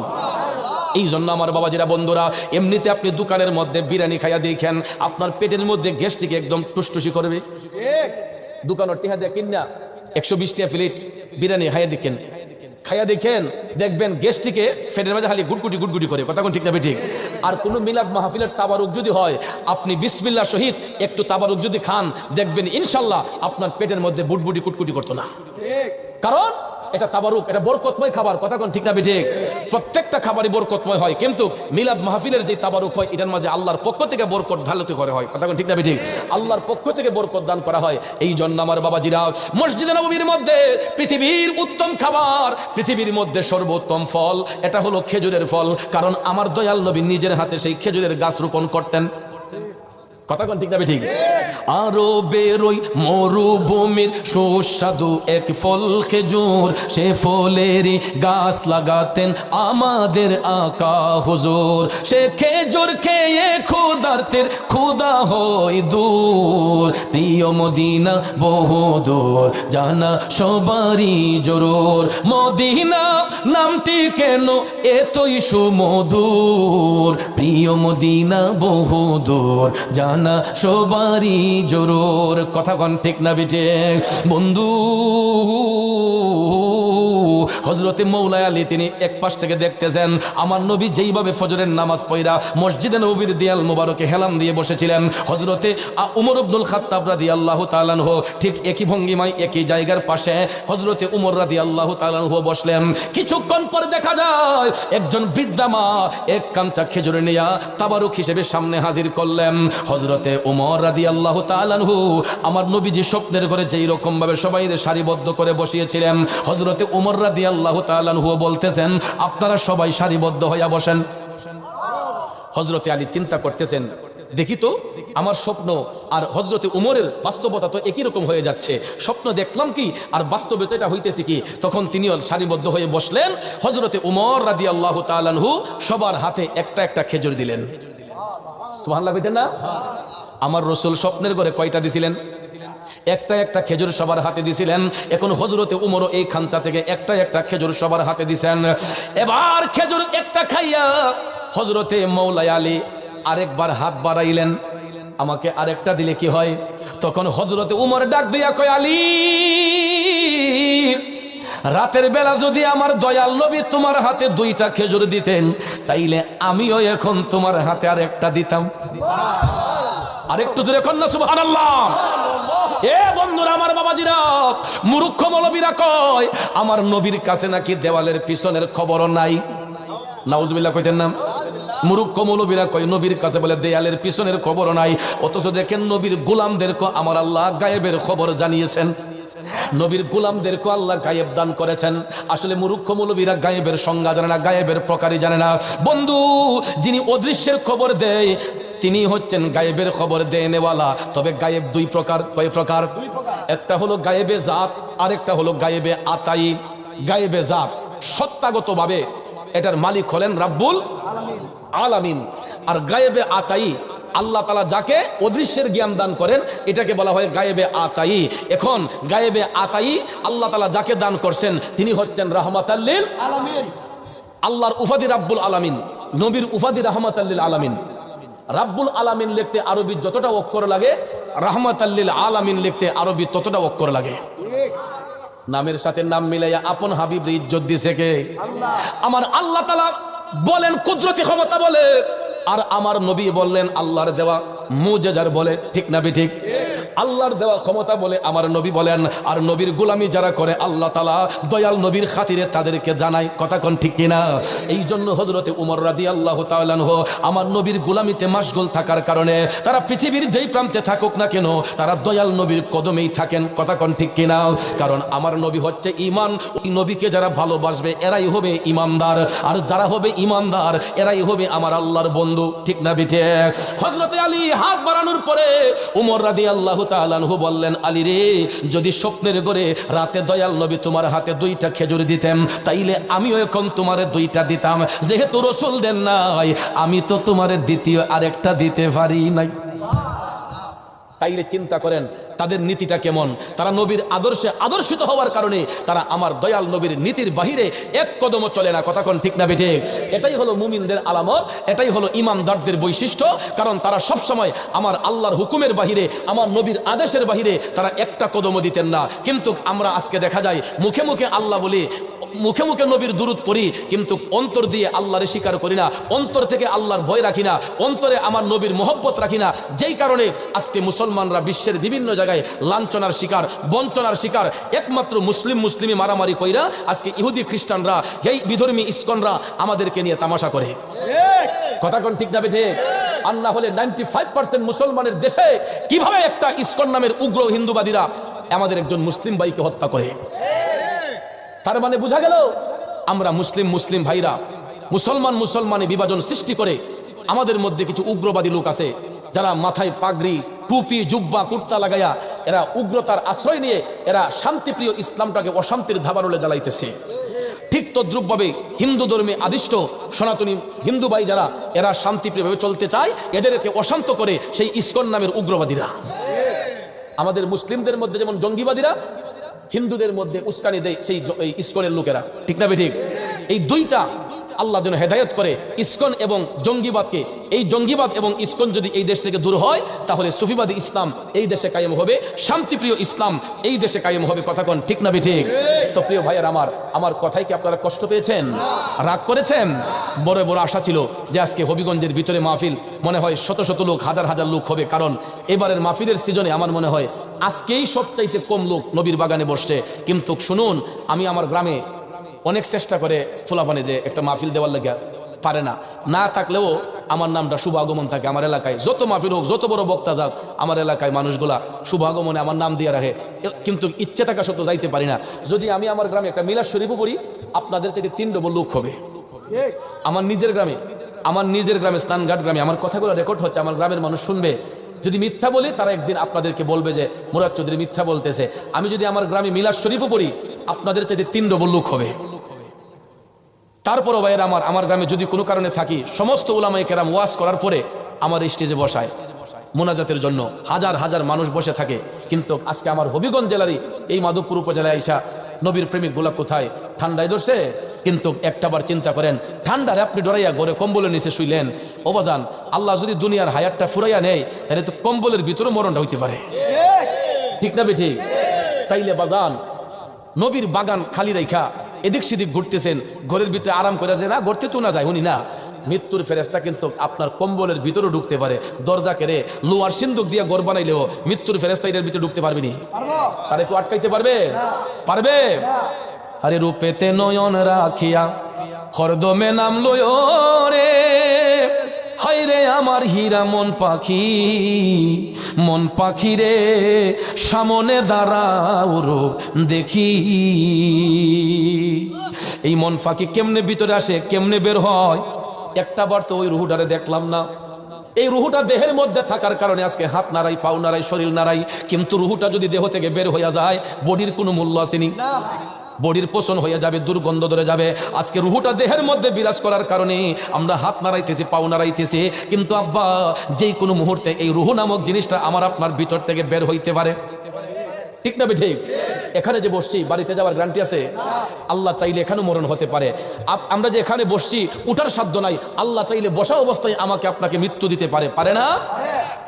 এই জন্য আমার বাবাজিরা, বন্ধুরা, এমনিতে আপনি দোকানের মধ্যে বিরিয়ানি খাইয়া দেখেন, আপনার পেটের মধ্যে গ্যাসটিকে একদম টুসটুসি করবে। দোকানের টিহা দিয়ে কিনা 120 টাকা প্লেট বিরিয়ানি খাইয়া দেখেন, দেখবেন গ্যাসটিকে পেটের মাঝে খালি গুটগুটি গুটগুটি করে। কথা কোন ঠিক না ঠিক? আর কোন মিলাদ মাহফিলের তাবারুক যদি হয়, আপনি বিসমিল্লাহ শহীদ একটু তাবারুক যদি খান, দেখবেন ইনশাল্লাহ আপনার পেটের মধ্যে বুটবুটি কুটকুটি করতো না। কারণ এটা তাবারুক, এটা বরকতময় খাবার। কথা কোন ঠিক না ঠিক? প্রত্যেকটা খাবারই বরকতময় হয়, কিন্তু মিলাদ মাহফিলের যে তাবারুক হয়, এটার মাঝে আল্লাহর পক্ষ থেকে বরকত ঢালতে করে হয়। কথা কোন ঠিক না ঠিক? আল্লাহর পক্ষ থেকে বরকত দান করা হয়। এই জন্য আমার বাবাজিরা, মসজিদে নববীর মধ্যে পৃথিবীর উত্তম খাবার, পৃথিবীর মধ্যে সর্বোত্তম ফল, এটা হলো খেজুরের ফল। কারণ আমার দয়াল নবী নিজের হাতে সেই খেজুরের গাছ রোপণ করতেন। কথা কোন ঠিক না ঠিক? আরো বেরোই মরুভূমির সুস্বাদু এক ফল খেজুর, সে ফলেরই গাছ লাগাতেন আমাদের আকা হুজুর। সে খেজুর খেয়ে ক্ষুধার্তের ক্ষুধা হয় দূর, প্রিয় মদিনা বহু দূর, জানা সবারই জরুর। মদিনা নামটি কেন এতই সুমধুর, প্রিয় মদিনা বহু দূর, জানা সবারই জরুর। কথা কোন ঠিক না বিটে? বন্ধু, হযরতে মৌলা আলী তিনি এক পাশ থেকে দেখতেছেন আমার নবী যেইভাবে ফজরের নামাজ পড়া মসজিদে নববীর দেয়াল মোবারকে হেলাম দিয়ে বসেছিলেন, হযরতে উমর ইবনুল খাত্তাব রাদিয়াল্লাহু তাআলা আনহু ঠিক একই ভঙ্গিমায় একই জায়গার পাশে হযরতে উমর রাদিয়াল্লাহু তাআলা আনহু বসলেন। কিছুক্ষণ পর দেখা যায় একজন বৃদ্ধা মা এক কাঞ্চা খেজুর নিয়ে তাবারুক হিসেবে সামনে হাজির করলেন। হযরতে উমর রাদিয়াল্লাহু তাআলা আনহু আমার নবীজি স্বপ্নের ঘরে যেই রকম ভাবে সবাইরে সারিবদ্ধ করে বসিয়েছিলেন, হযরতে উমর রাদিয়াল্লাহু তাআলা আনহু বলতেছেন, আপনারা সবাই সারিবদ্ধ হইয়া বসেন। হযরতে আলী চিন্তা করতেছেন, দেখি তো আমার স্বপ্ন আর হযরতে উমরের বাস্তবতা তো একই রকম হয়ে যাচ্ছে, স্বপ্ন দেখলাম কি আর বাস্তবে তো এটা হইতেছে কি। তখন তিনিও সারিবদ্ধ হয়ে বসলেন। হযরতে উমর রাদিয়াল্লাহু তাআলা আনহু সবার হাতে একটা একটা খেজুর দিলেন। সুবহানাল্লাহ কইতেন না? আমার রাসূল স্বপ্নের ঘরে কয়টা দিছিলেন? একটা একটা খেজুর সবার হাতে দিছিলেন। এখন হযরতে উমরও এই খাঞ্চা থেকে একটা একটা খেজুর সবার হাতে দিছেন। এবার খেজুর একটা খাইয়া হযরতে মৌলা আলী আরেকবার হাত বাড়াইলেন, আমাকে আরেকটা দিলে কি হয়? তখন হযরতে উমর ডাক দিয়া কয়, আলী রাতের বেলা যদি আমার দয়াল নবী তোমার হাতে 2টা খেজুর দিতেন, তাইলে আমিও এখন তোমার হাতে আর একটা দিতাম। আরেকটু জোরে কন্যা সুবহানাল্লাহ। এ বন্ধুরা, আমার বাবাজিরা, মূর্খ মৌলবীরা কয় আমার নবীর কাছে নাকি দেওয়ালের পিছনের খবরও নাই। নাউজুবিল্লাহ কইতেন না? মূর্খ মৌলবীরা কয় নবীর কাছে বলে দেয়ালের পিছনের খবরও নাই, অথচ দেখেন নবীর গোলামদেরকে আমার আল্লাহ গায়েবের খবর জানিয়েছেন। নবীর গোলামদেরকে আল্লাহ গায়েব দান করেছেন। আসলে মূর্খ মৌলবীরা গায়েবের সংজ্ঞা জানে না, গায়েবের প্রকারই জানে না। বন্ধু, যিনি অদৃশ্যের খবর দেয় তিনি হচ্ছেন গায়েবের খবর দেনেওয়ালা। তবে গায়েব 2 প্রকার। কয় প্রকার? একটা হলো গায়েবে জাত, আরেকটা হলো গায়েবে আতাই। গায়েবে জাত সত্তাগতভাবে এটার মালিক হলেন রাব্বুল আলামিন। আর গায়েবে আতাই আল্লাহ তাআলা যাকে অদৃশ্যের জ্ঞান দান করেন এটাকে বলা হয় গায়েবে আতাই। এখন গায়েবে আতাই আল্লাহ তাআলা যাকে দান করছেন তিনি হচ্ছেন রাহমাতাল লিল আলামিন। আল্লাহর উপাধি রাব্বুল আলামিন, নবীর উপাধি রাহমাতাল লিল আলামিন। রাব্বুল আলামিন লিখতে আরবি যতটা অক্ষর লাগে, রাহমাতাল লিল আলামিন লিখতে আরবি ততটা অক্ষর লাগে। নামের সাথে নাম মিলাইয়া আপন হাবিবের ইজ্জত দিছে কে? আমার আল্লাহ তাআলা বলেন কুদরতি ক্ষমতা বলে, আর আমার নবী বললেন আল্লাহর দেওয়া মুজিজার বলে। ঠিক না ঠিক? আল্লাহর দেওয়া ক্ষমতা বলে আমার নবী বলেন, আর নবীর গোলামি যারা করে আল্লাহ তাআলা দয়াল নবীর খাতিরে তাদেরকে জানায়। কথা কোন ঠিক কিনা? এই জন্য হযরতে উমর রাদিয়াল্লাহু তাআলা আনহু আমার নবীর গোলামিতে মাশগুল থাকার কারণে তারা পৃথিবীর যেই প্রান্তে থাকুক না কেন তারা দয়াল নবীর কদমেই থাকেন। কথা কোন ঠিক কিনা? কারণ আমার নবী হচ্ছে ঈমান। ওই নবীকে যারা ভালোবাসবে এরাই হবে ঈমানদার, আর যারা হবে ঈমানদার এরাই হবে আমার আল্লাহর বন্ধু। ঠিক না বিঠে? হযরতে আলী হাত বাড়ানোর পরে উমর রাদিয়াল্লাহু তাআলা আনহু বললেন, আলী রে, যদি স্বপ্নের ঘরে রাতে দয়াল নবী তোমার হাতে 2টা খেজুর দিতেন তাইলে আমিও এখন তোমারে 2টা দিতাম। যেহেতু রাসূল দেন নাই, আমি তো তোমারে দ্বিতীয় আরেকটা দিতে পারি নাই। তাইলে চিন্তা করেন তাদের নীতিটা কেমন। তারা নবীর আদর্শে আদর্শিত হওয়ার কারণে তারা আমার দয়াল নবীর নীতির বাহিরে এক কদমও চলে না। কথা কোন ঠিক না বেঠে? এটাই হলো মুমিনদের আলামত, এটাই হলো ইমানদারদের বৈশিষ্ট্য। কারণ তারা সব সময় আমার আল্লাহর হুকুমের বাহিরে, আমার নবীর আদেশের বাহিরে তারা একটা কদমও দিতেন না। কিন্তু আমরা আজকে দেখা যায় মুখে মুখে আল্লাহ বলি, মুখে মুখে নবীর দুরূদ পড়ি, কিন্তু অন্তর দিয়ে আল্লাহরে স্বীকার করি না, অন্তর থেকে আল্লাহর ভয় রাখি না, অন্তরে আমার নবীর মহব্বত রাখি না। যেই কারণে আজকে মুসলমানরা বিশ্বের বিভিন্ন জায়গায় লাঞ্ছনার শিকার, বঞ্চনার শিকার। একমাত্র মুসলিমই মারামারি কইরা আজকে ইহুদি খ্রিস্টানরা, এই বিধর্মী ইসকনরা আমাদেরকে নিয়ে তামাশা করে। কথা কোন ঠিক না বেঠে? আর না হলে 95% মুসলমানের দেশে কিভাবে একটা ইসকন নামের উগ্র হিন্দুবাদীরা আমাদের একজন মুসলিম ভাইকে হত্যা করে। তার মানে বোঝা গেল আমরা মুসলিম ভাইরা মুসলমানে বিভাজন সৃষ্টি করে আমাদের মধ্যে কিছু উগ্রবাদী লোক আছে যারা মাথায় পাগড়ি, টুপি, জুব্বা, কুর্তা লাগাইয়া এরা উগ্রতার আশ্রয় নিয়ে এরা শান্তিপ্রিয় ইসলামটাকে অশান্তির ধাবানলে জ্বালাইতেছে। ঠিক তদ্রুপভাবে হিন্দু ধর্মে আদিষ্ট সনাতনী হিন্দু ভাই যারা এরা শান্তিপ্রিয়ভাবে চলতে চায়, এদেরকে অশান্ত করে সেই ইসকন নামের উগ্রবাদীরা। আমাদের মুসলিমদের মধ্যে যেমন জঙ্গিবাদীরা, হিন্দুদের মধ্যে উস্কানি দেয় সেই ইসকনের লোকেরা। ঠিক না ঠিক? এই 2টা আল্লাহ যেন হেদায়েত করে ইসকন এবং জঙ্গিবাদকে। এই জঙ্গিবাদ এবং ইসকন যদি এই দেশ থেকে দূর হয় তাহলে সুফিবাদী ইসলাম এই দেশে কায়েম হবে, শান্তিপ্রিয় ইসলাম এই দেশে কায়েম হবে। কথা কোন ঠিক না ঠিক? তো প্রিয় ভাইয়ের আমার কথাই কি আপনারা কষ্ট পেয়েছেন, রাগ করেছেন? বড় বড় আশা ছিল যে আজকে হবিগঞ্জের ভিতরে মাহফিল মনে হয় শত শত লোক, হাজার হাজার লোক হবে। কারণ এবারের মাহফিলের সিজনে আমার মনে হয় আজকেই সবচাইতে কম লোক নবীর বাগানে বসছে। কিন্তু শুনুন, আমি আমার গ্রামে অনেক চেষ্টা করে ফুলাফানে যে একটা মাহফিল দেওয়ার লাগে পারে না, না থাকলেও আমার নামটা শুভ আগমন থাকে। আমার এলাকায় যত মাহফিল হোক, যত বড় বক্তা যাক, আমার এলাকায় মানুষগুলা শুভ আগমনে আমার নাম দিয়ে রাখে। কিন্তু ইচ্ছে থাকা সত্ত্বেও যাইতে পারি না। যদি আমি আমার গ্রামে একটা মিলাদ শরীফও পড়ি, আপনাদের চাইতে 3 ডবল লোক হবে। আমার নিজের গ্রামে স্নানঘাট গ্রামে আমার কথাগুলো রেকর্ড হচ্ছে, আমার গ্রামের মানুষ শুনবে। যদি মিথ্যা বলি তারা একদিন আপনাদেরকে বলবে যে মুরাদ চৌধুরী মিথ্যা বলতেছে। আমি যদি আমার গ্রামে মিলাদ শরীফও পড়ি, আপনাদের চাইতে 3 ডবল লোক হবে। তারপরও ভাইয়ের আমার গ্রামে যদি কোনো কারণে থাকি, সমস্ত উলামায়ে কেরাম ওয়াজ করার পরে আমার স্টেজে বসায় মোনাজাতের জন্য হাজার হাজার মানুষ বসে থাকে। কিন্তু আজকে আমার হবিগঞ্জ জেলারই এই মাধবপুর উপজেলায় আইসা নবীর প্রেমিক গুলা কোথায়? ঠান্ডায় ধরছে। কিন্তু একটাবার চিন্তা করেন, ঠান্ডারে আপনি ডরাইয়া ঘরে কম্বলের নিচে শুইলেন। ও বাজান, আল্লাহ যদি দুনিয়ার হায়াতটা ফুরাইয়া নেয় তাহলে তো কম্বলের ভিতরে মরণটা হইতে পারে। ঠিক না বেঠিক? তাইলে বাজান নবীর বাগান খালি রেখা এদিক সেদিক ঘুরতেছেন, ঘরের ভিতরে আরাম করে যে না ঘুরতে তো না যায় উনি না, মৃত্যুর ফেরেশতা কিন্তু আপনার কম্বলের ভিতরে ঢুকতে পারে। দরজা কেড়ে লোহার সিন্দুক দিয়ে ঘর বানাইলেও মৃত্যুর ফেরেশতা এর ভিতরে ঢুকতে পারবে নি? তারে কেউ আটকাইতে পারবে? পারবে? আরে রূপেতে নয়ন রাখিয়া হরদমে নাম লয় রে, হায় রে আমার হীরা মন পাখি রে, সামনে দাঁড়াও রূপ দেখি। এই মন পাখি কেমনে ভিতরে আসে, কেমনে বের হয়? একটা বার তো ওই রুহুটারে দেখলাম না। এই রুহুটা দেহের মধ্যে থাকার কারণে আজকে হাত নাড়াই, পাও নাড়াই, শরীর নাড়াই, কিন্তু রুহুটা যদি দেহ থেকে বের হইয়া যায় বডির কোনো মূল্য আসেনি, বডির পোষণ হয়ে যাবে, দুর্গন্ধ ধরে যাবে। আজকে রুহুটা দেহের মধ্যে বিরাজ করার কারণে আমরা হাত নাড়াইতেছি, পাও নাড়াইতেছি, কিন্তু আব্বা যেই কোনো মুহূর্তে এই রুহু নামক জিনিসটা আমার আপনার ভিতর থেকে বের হইতে পারে, ঠিক না ঠিক? এখানে যে বসছি বাড়িতে যাওয়ার গ্যারান্টি আছে? আল্লাহ চাইলে এখানেও মরণ হতে পারে। আমরা যে এখানে বসছি উঠার সাধ্য নাই, আল্লাহ চাইলে বসা অবস্থায় আমাকে আপনাকে মৃত্যু দিতে পারে, পারে না?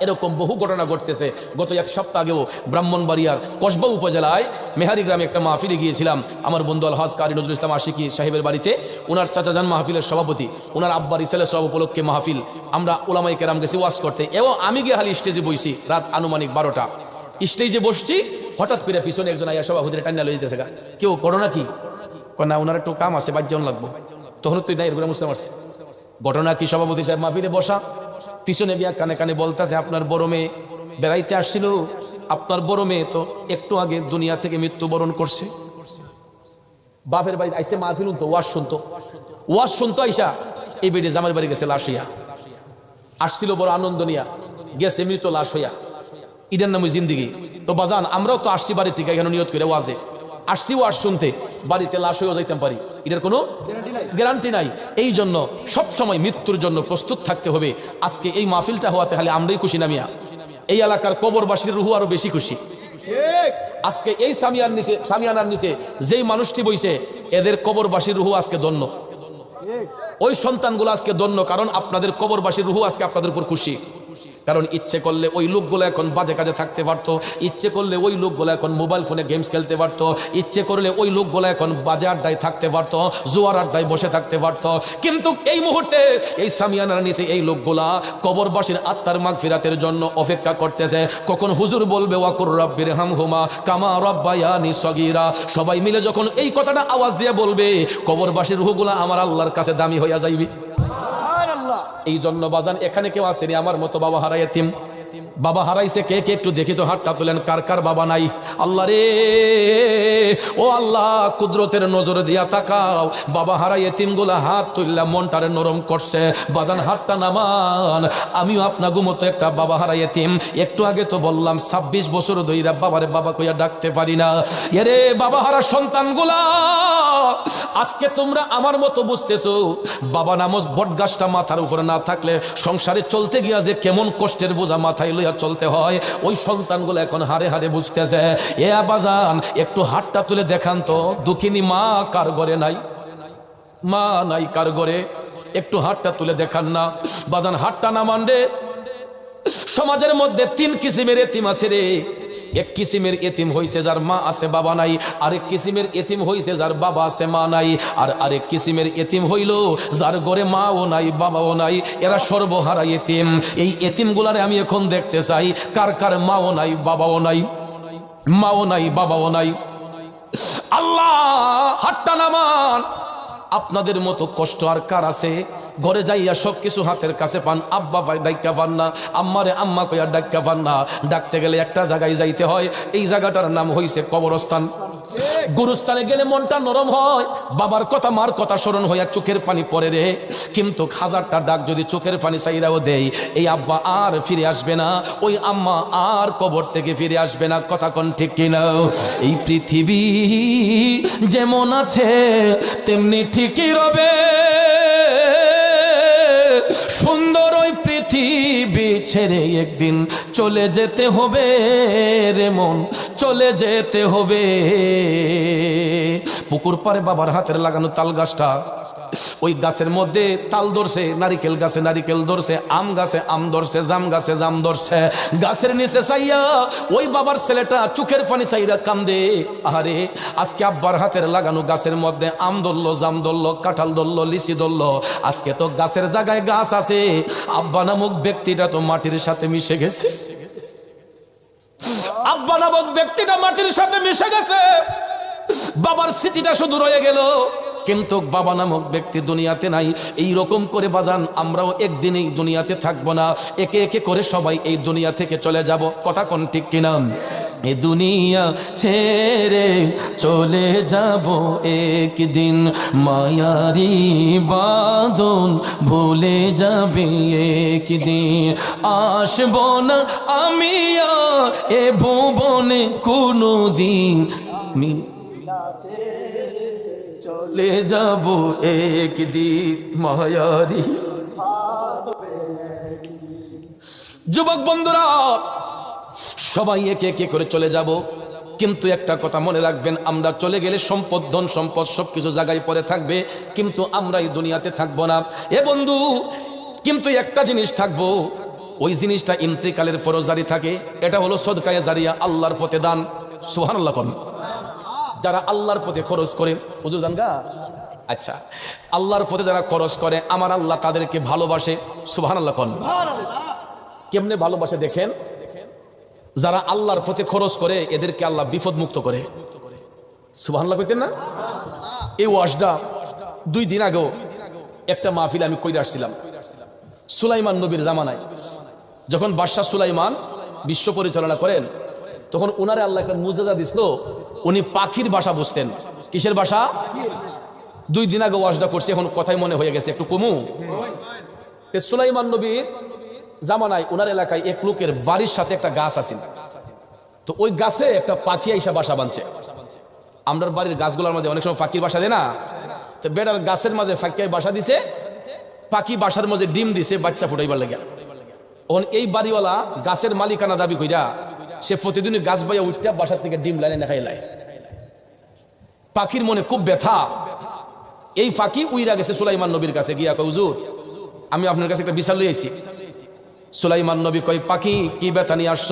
এরকম বহু ঘটনা ঘটতেছে। গত এক সপ্তাহ আগেও ব্রাহ্মণবাড়িয়ার কসবা উপজেলায় মেহারি গ্রামে একটা মাহফিলে গিয়েছিলাম। আমার বন্ধু আল হাজ কারি নজরুল ইসলাম আশিকি সাহেবের বাড়িতে, ওনার চাচা যান মাহফিলের সভাপতি, ওনার আব্বার ইসলামের সব উপলক্ষে মাহফিল। আমরা ওলামায়ে কেরাম গেছি ওয়াজ করতে, এবং আমি গিয়ে হালি স্টেজে বইছি রাত আনুমানিক 12টা। স্টেজে বসছি, হঠাৎ করে পিছনে একজন আইয়া সভাপতির টান্না লই দিতেছে, কেউ ঘটনা কি? না ওনার একটু কাম আছে, বাজ্যান লাগবো। তখন তুই না এরকম মুসলাম আসছে, ঘটনা কি? সভাপতি সাহেব মাহফিলে বসা, পিছনে গিয়া কানে কানে বলতেছে, আপনার বড় মেয়ে বেড়াইতে আসছিল, আপনার বড় মেয়ে তো একটু আগে দুনিয়া থেকে মৃত্যুবরণ করছে। বাপের বাড়ি আইসে মাহফিল তো ওয়াজ শুনতো আইসা এই বেডে জামার বাড়ি গেছে লাশ হইয়া, আসছিল বড় আনন্দ নিয়া, গেছে মৃত লাশ হইয়া। ইডের নামে জিন্দিগি। তো বাজান আমরাও তো আসছি বাড়ি থেকে এখানে নিয়ত করে ওয়াজে আসছি, ওয়াজ শুনতে, বাড়িতে লাশ হয়েও যাইতাম পারি, এটার কোনো গ্যারান্টি নাই। এই জন্য সবসময় মৃত্যুর জন্য প্রস্তুত থাকতে হবে। আজকে এই মাহফিলটা হওয়াতে খালি আমরাই খুশি নামিয়া, এই এলাকার কবরবাসীর রুহু আরো বেশি খুশি। আজকে এই সামিয়ানার নিচে যেই মানুষটি বইছে এদের কবরবাসীর রুহু আজকে ধন্য, ওই সন্তানগুলো আজকে ধন্য, কারণ আপনাদের কবরবাসীর রুহু আজকে আপনাদের উপর খুশি। কারণ ইচ্ছে করলে ওই লোকগুলো এখন বাজে কাজে থাকতে পারতো, ইচ্ছে করলে ওই লোকগুলো এখন মোবাইল ফোনে গেমস খেলতে পারতো, ইচ্ছে করলে ওই লোকগুলো এখন বাজে আড্ডায় থাকতে পারতো, জুয়ার আড্ডায় বসে থাকতে পারতো। কিন্তু এই মুহূর্তে এই সামিয়ানার নিচে এই লোকগুলা কবরবাসীর আত্মার মাগফিরাতের জন্য অপেক্ষা করতেছে, কখন হুজুর বলবে ওয়াকুর রাব্বির হামহুমা কামা রাব্বায়ানি সগীরা। সবাই মিলে যখন এই কথাটা আওয়াজ দিয়ে বলবে, কবরবাসীর রুহগুলা আমার আল্লাহর কাছে দামি হইয়া যাইবে। এই জন্য বাজান এখানে কেউ আসেনি আমার মতো বাবা হারাই এতিম? বাবা হারাইছে কে কে একটু দেখি তো, হাতটা তুলেন, কার কার বাবা নাই? আল্লাহ রে, ও আল্লাহ কুদরতের নজর দিয়া তাকাও, বাবা হারাই এতিমগুলা হাত তুললা মনটারে নরম করছে। বাজান হাতটা নামান, আমিও আপনার মতো একটা বাবা হারাই এতিম। একটু আগে তো বললাম 26 বছর ধইরা বাবারে বাবা কইয়া ডাকতে পারি না। এরে বাবা হারা সন্তানগুলা, আজকে তোমরা আমার মতো বুঝতেছো বাবা নামজ বটগাছটা মাথার উপরে না থাকলে সংসারে চলতে গিয়া যে কেমন কষ্টের বোঝা মাথায় লইয়া চলতে হয়, ওই সন্তানগুলো এখন হারে হারে বুঝতেছে। এ আবাজান একটু হাতটা তুলে দেখান তো, দুঃখিনী মা কার ঘরে নাই? মা নাই কার ঘরে? একটু হাতটা তুলে দেখান না বাজান, হাতটা না মানরে। সমাজের মধ্যে 3 কিসিমের এতিম আছে রে। এক কিসিমের এতিম হইছে যার মা আছে বাবা নাই, আরেক কিসিমের এতিম হইছে যার বাবা আছে মা নাই, আর আরেক কিসিমের এতিম হইল যার ঘরে মাও নাই বাবাও নাই, এরা সর্বহারা এতিম। এই এতিমগুলারে আমি এখন দেখতে চাই কার কার মাও নাই বাবাও নাই, মাও নাই বাবাও নাই। আল্লাহ হাতটা নামান। আপনাদের মতো কষ্ট আর কার আছে? ঘরে যাইয়া সবকিছু হাতের কাছে পান, আব্বা ভাই ডাক্কা পান না, আম্মারে আম্মা কইয়া ডাক্কা পান না। ডাকতে গেলে একটা জায়গায় যাইতে হয়, এই জায়গাটার নাম হইছে কবরস্থান। গুরুস্থানে গেলে মনটা নরম হয়, বাবার কথা মার কথা স্মরণ হইয়া চোখের পানি পড়ে রে। কিন্তু 1000টা ডাক যদি চোখের পানি চাইরাও দেই, এই আব্বা আর ফিরে আসবে না, ওই আম্মা আর কবর থেকে ফিরে আসবে না। কথা কোন ঠিক কিনা? এই পৃথিবী যেমন আছে তেমনি ঠিকই রবে, সুন্দর ওই পৃথিবী পৃথিবী ছেড়ে একদিন চলে যেতে হবে রে মন, চলে যেতে হবে। পুকুর পাড়ে বাবার হাতের লাগানো তাল গাছটা, ওই গাছের মধ্যে তাল ধরছে, নারিকেল গাছে নারিকেল ধরছে, আম গাছে আম ধরছে, জাম গাছে জাম ধরছে। গাছের নিচে চাইয়া ওই বাবার ছেলেটা চোখের পানি চাইরা কান্দে। আরে আজকে আব্বার হাতের লাগানো গাছের মধ্যে আম ধরলো, জাম ধরলো, কাঁঠাল ধরলো, লিচি ধরলো। আজকে তো গাছের জায়গায় গাছ আছে, আব্বা নামক ব্যক্তিটা তো মাটির সাথে মিশে গেছে। আব্বা নামক ব্যক্তিটা মাটির সাথে মিশে গেছে, বাবার স্মৃতিটা শুধু রয়ে গেল, কিন্তু বাবা নামক ব্যক্তি দুনিয়াতে নাই। এই রকম করে বাজান আমরাও একদিন এই দুনিয়াতে থাকবো না, একে একে করে সবাই এই দুনিয়া থেকে চলে যাব। কথা কোন ঠিক কিনা? এ দুনিয়া ছেড়ে চলে যাব একদিন, মায়ারি বাঁধন ভুলে যাবে একদিন। আসব না আমি আর এ ভুবনে কোনো দিন, আমি চলে যাব একদিন মায়ারি। যুবক বন্ধুরা, সবাই একে একে করে চলে যাব, কিন্তু একটা কথা মনে রাখবেন, আমরা চলে গেলে সম্পদ, ধন সম্পদ সবকিছু জায়গায় পরে থাকবে, কিন্তু আমরা এই দুনিয়াতে থাকবো না। এ বন্ধু, কিন্তু একটা জিনিস থাকবো, ওই জিনিসটা ইন্তেকালের পরও জারি থাকে। এটা হলো সদকায়ে জারিয়া, আল্লাহর পথে দান। সুবহানাল্লাহ কোন? যারা আল্লাহর পথে খরচ করে, হুজুর জানগা, আচ্ছা, আল্লাহর পথে যারা খরচ করে, আমার আল্লাহ তাদেরকে ভালোবাসে। সুবহানাল্লাহ কোন? কেমনে ভালোবাসে দেখেন, যারা আল্লাহর পথে খরচ করে এদেরকে আল্লাহ বিপদ মুক্ত করে। সুবহানাল্লাহ কইতেন না? এই ওয়াজটা 2 দিন আগেও একটা মাহফিলে আমি কইরা আসছিলাম। সুলাইমান নবীর জামানায় যখন বাদশা সুলাইমান বিশ্ব পরিচালনা করেন, তখন উনারে আল্লাহ একটা মুজিজা দিছিল, উনি পাখির ভাষা বুঝতেন। কিসের ভাষা? 2 দিন আগে ওয়াজটা করছি, এখন কথাই মনে হয়ে গেছে, একটু কমু। সুলাইমান নবীর জামানায় উনার এলাকায় এক লোকের বাড়ির সাথে একটা গাছ আছে, তো ওই গাছে একটা পাখি আইসা বাসা বাঁধছে। আমরা বাড়ির গাছগুলোর মাঝে অনেক সময় পাখির বাসা দেয় না, তো বেটার গাছের মাঝে পাখি বাসা দিছে, পাখি বাসার মাঝে ডিম দিছে বাচ্চা ফুটাইবার লাগে। এখন এই বাড়িওয়ালা গাছের মালিকানা দাবি কইরা সে প্রতিদিনই গাছ বাইয়া উঠটা বাসার থেকে ডিম লাইনে নেখাই লাই। পাখির মনে খুব ব্যথা। এই পাখি উইরা গেছে সুলাইমান নবীর কাছে গিয়া কয়, হুজুর আমি আপনার কাছে একটা বিচার লই আইছি। সুলাইমান নবী কয়, পাখি কি ব্যথা নিয়ে আসছ?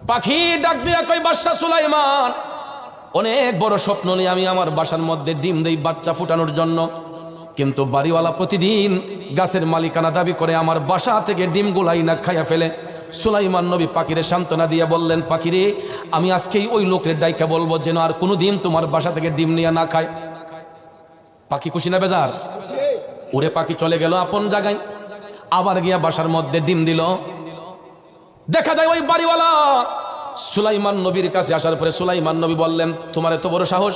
পাখি ডাক দিয়া কয়, বাদশা সুলাইমান, অনেক বড় স্বপ্ন নিয়ে আমি আমার বাসার মধ্যে ডিম দেই বাচ্চা ফুটানোর জন্য, কিন্তু বাড়িওয়ালা প্রতিদিন গাছের মালিকানা দাবি করে আমার বাসা থেকে ডিম গুলাই না খাইয়া ফেলে। সুলাইমান নবী পাখিরে সান্ত্বনা দিয়া বললেন, পাখিরে আমি আজকেই ওই লোকের ডাইকা বলবো যেন আর কোনো দিন তোমার বাসা থেকে ডিম নিয়ে না খায়। পাখি খুশি না বেজার? ওরে পাখি চলে গেল আপন জায়গায়, আবার গিয়া বাসার মধ্যে ডিম দিল। দেখা যায় ওই বাড়িওয়ালা সুলাইমান নবীর কাছে আসার পরে সুলাইমান নবী বললেন, তোমার এত বড় সাহস,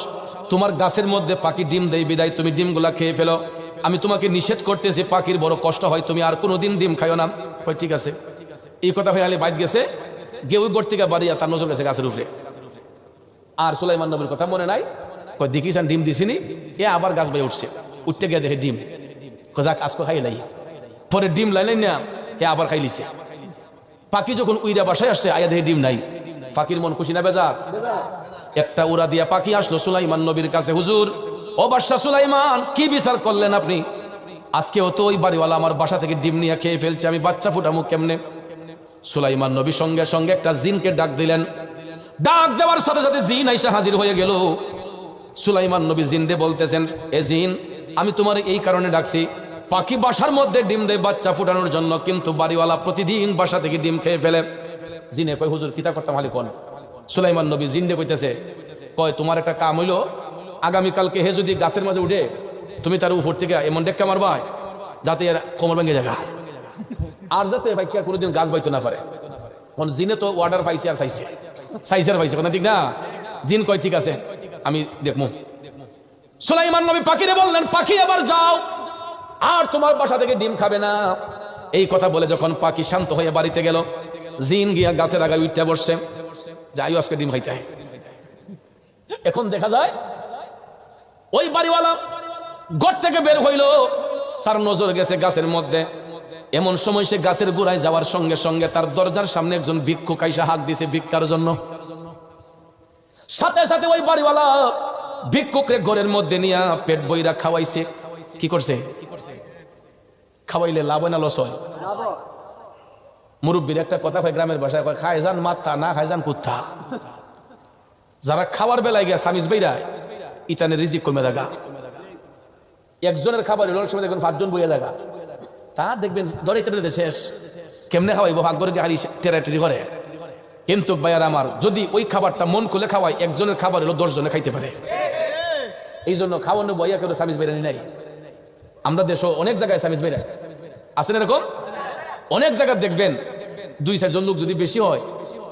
তোমার গাছের মধ্যে পাখি ডিম দেয় বিদায় তুমি ডিমগুলা খেয়ে ফেলো, আমি তোমাকে নিষেধ করতেছি, পাখির বড় কষ্ট হয়, তুমি আর কোনোদিন ডিম খাইও না। ঠিক আছে। এই কথা হয়ে আলে বাইত গেছে, গিয়ে ওই গড় থেকে বাড়িয়া তার নজর গেছে গাছের উপরে। আর সুলাইমান নবীর কথা মনে নাই, কয় দেখিস ডিম দিছিনি, এ আবার গাছ বাইয়ে উঠছে, উঠতে গিয়ে দেখে ডিম, যাক আজকে খাই লাই। পরে ডিম লাইলেন না, এ আবার খাইলিছে। পাখি যখন উইরা বাসায় আসছে, আয়া দেখে ডিম নাই। পাখির মন খুশি না বেজার? একটা উড়া দিয়া পাখি আসলো সুলাইমান নবীর কাছে, হুজুর ও বাদশা সুলাইমান, কি বিচার করলেন আপনি? আজকেও তো ওই বাড়িওয়ালা আমার বাসা থেকে ডিম নিয়ে খেয়ে ফেলছে, আমি বাচ্চা ফুটামু কেমনে? সুলাইমান নবী সঙ্গে সঙ্গে একটা জিনকে ডাক দিলেন। ডাক দেওয়ার সাথে সাথে জিন আইসা হাজির হয়ে গেল। সুলাইমান নবী জিনরে বলতেছেন, এ জিন, আমি তোমার এই কারণে ডাকছি, পাখি বাসার মধ্যে ডিম দেয় বাচ্চা ফুটানোর জন্য, কিন্তু বাড়িওয়ালা প্রতিদিন বাসা থেকে ডিম খেয়ে ফেলে। জিনে কয়, হুজুর কিতা করতাম হালি কোন? সুলাইমান নবী জিনরে কইতেছে, কয় তোমার একটা কাম হইলো, আগামীকালকে হে যদি গাছের মাঝে উঠে, তুমি তার উপর থেকে এমন ডেক্কা মারবা যাতে এর কোমর ভেঙে যাবে, আর যাতে ভাই কোনোদিন গাছ বাইতো না পারে। জিনে তো অর্ডার পাইছে আর চাইছে, সাইজের পাইছে, কথা ঠিক না? জিন কয় ঠিক আছে, আমি দেখবো। সুলাইমান নবী পাখিরে বললেন, পাখি এবার যাও, আর তোমার বাসা থেকে ডিম খাবে না। এই কথা বলে যখন পাখি শান্ত হয়ে বাড়িতে গেল, জিন গিয়া গাছের আগায় উঠতে বসছে, যাই আজকে ডিম খাইতে। এখন দেখা যায় ওই বাড়িওয়ালা ঘর থেকে বের হইল, তার নজর গেছে গাছের মধ্যে এমন সময় সে গাছের গোড়ায় যাওয়ার সঙ্গে সঙ্গে তার দরজার সামনে একজন ভিক্ষুক আইসা হাঁক দিছে ভিক্ষার জন্য। সাথে সাথে ওই বাড়িওয়ালা ভিক্ষুকরে ঘরের মধ্যে নিয়ে পেট বইরা খাওয়াইছে। কি করছে? খাওয়াইলে লাভ হয় না লস হয়? মুরব্বীর একটা কথা কয় গ্রামের ভাষায়, কয় খায় যান মাথা না খায় যান কুত্থা। যারা খাওয়ার বেলায় গিয়া সামিজ বেইরা ইতানের রিজিক কমে দেখা, একজনের খাবার হলো সময় দেখবেন 5 জন বইয়া দেখা, তা দেখবেন দরিদ্রদের শেষ কেমনে খাওয়াইবো ভাগ করে গাড়ি টেরাটেরি করে। কিন্তু ভাইয়ার আমার, যদি ওই খাবারটা মন খুলে খাওয়াই, একজনের খাবার হলো 10 জনে খাইতে পারে। এই জন্য খাওয়ানো বইয়া কেউ সামিজ বেরানি নাই। আমরা দেশও অনেক জায়গায় সামিজ বেরা আছেন এরকম, অনেক জায়গায় দেখবেন 2-4 জন লোক যদি বেশি হয়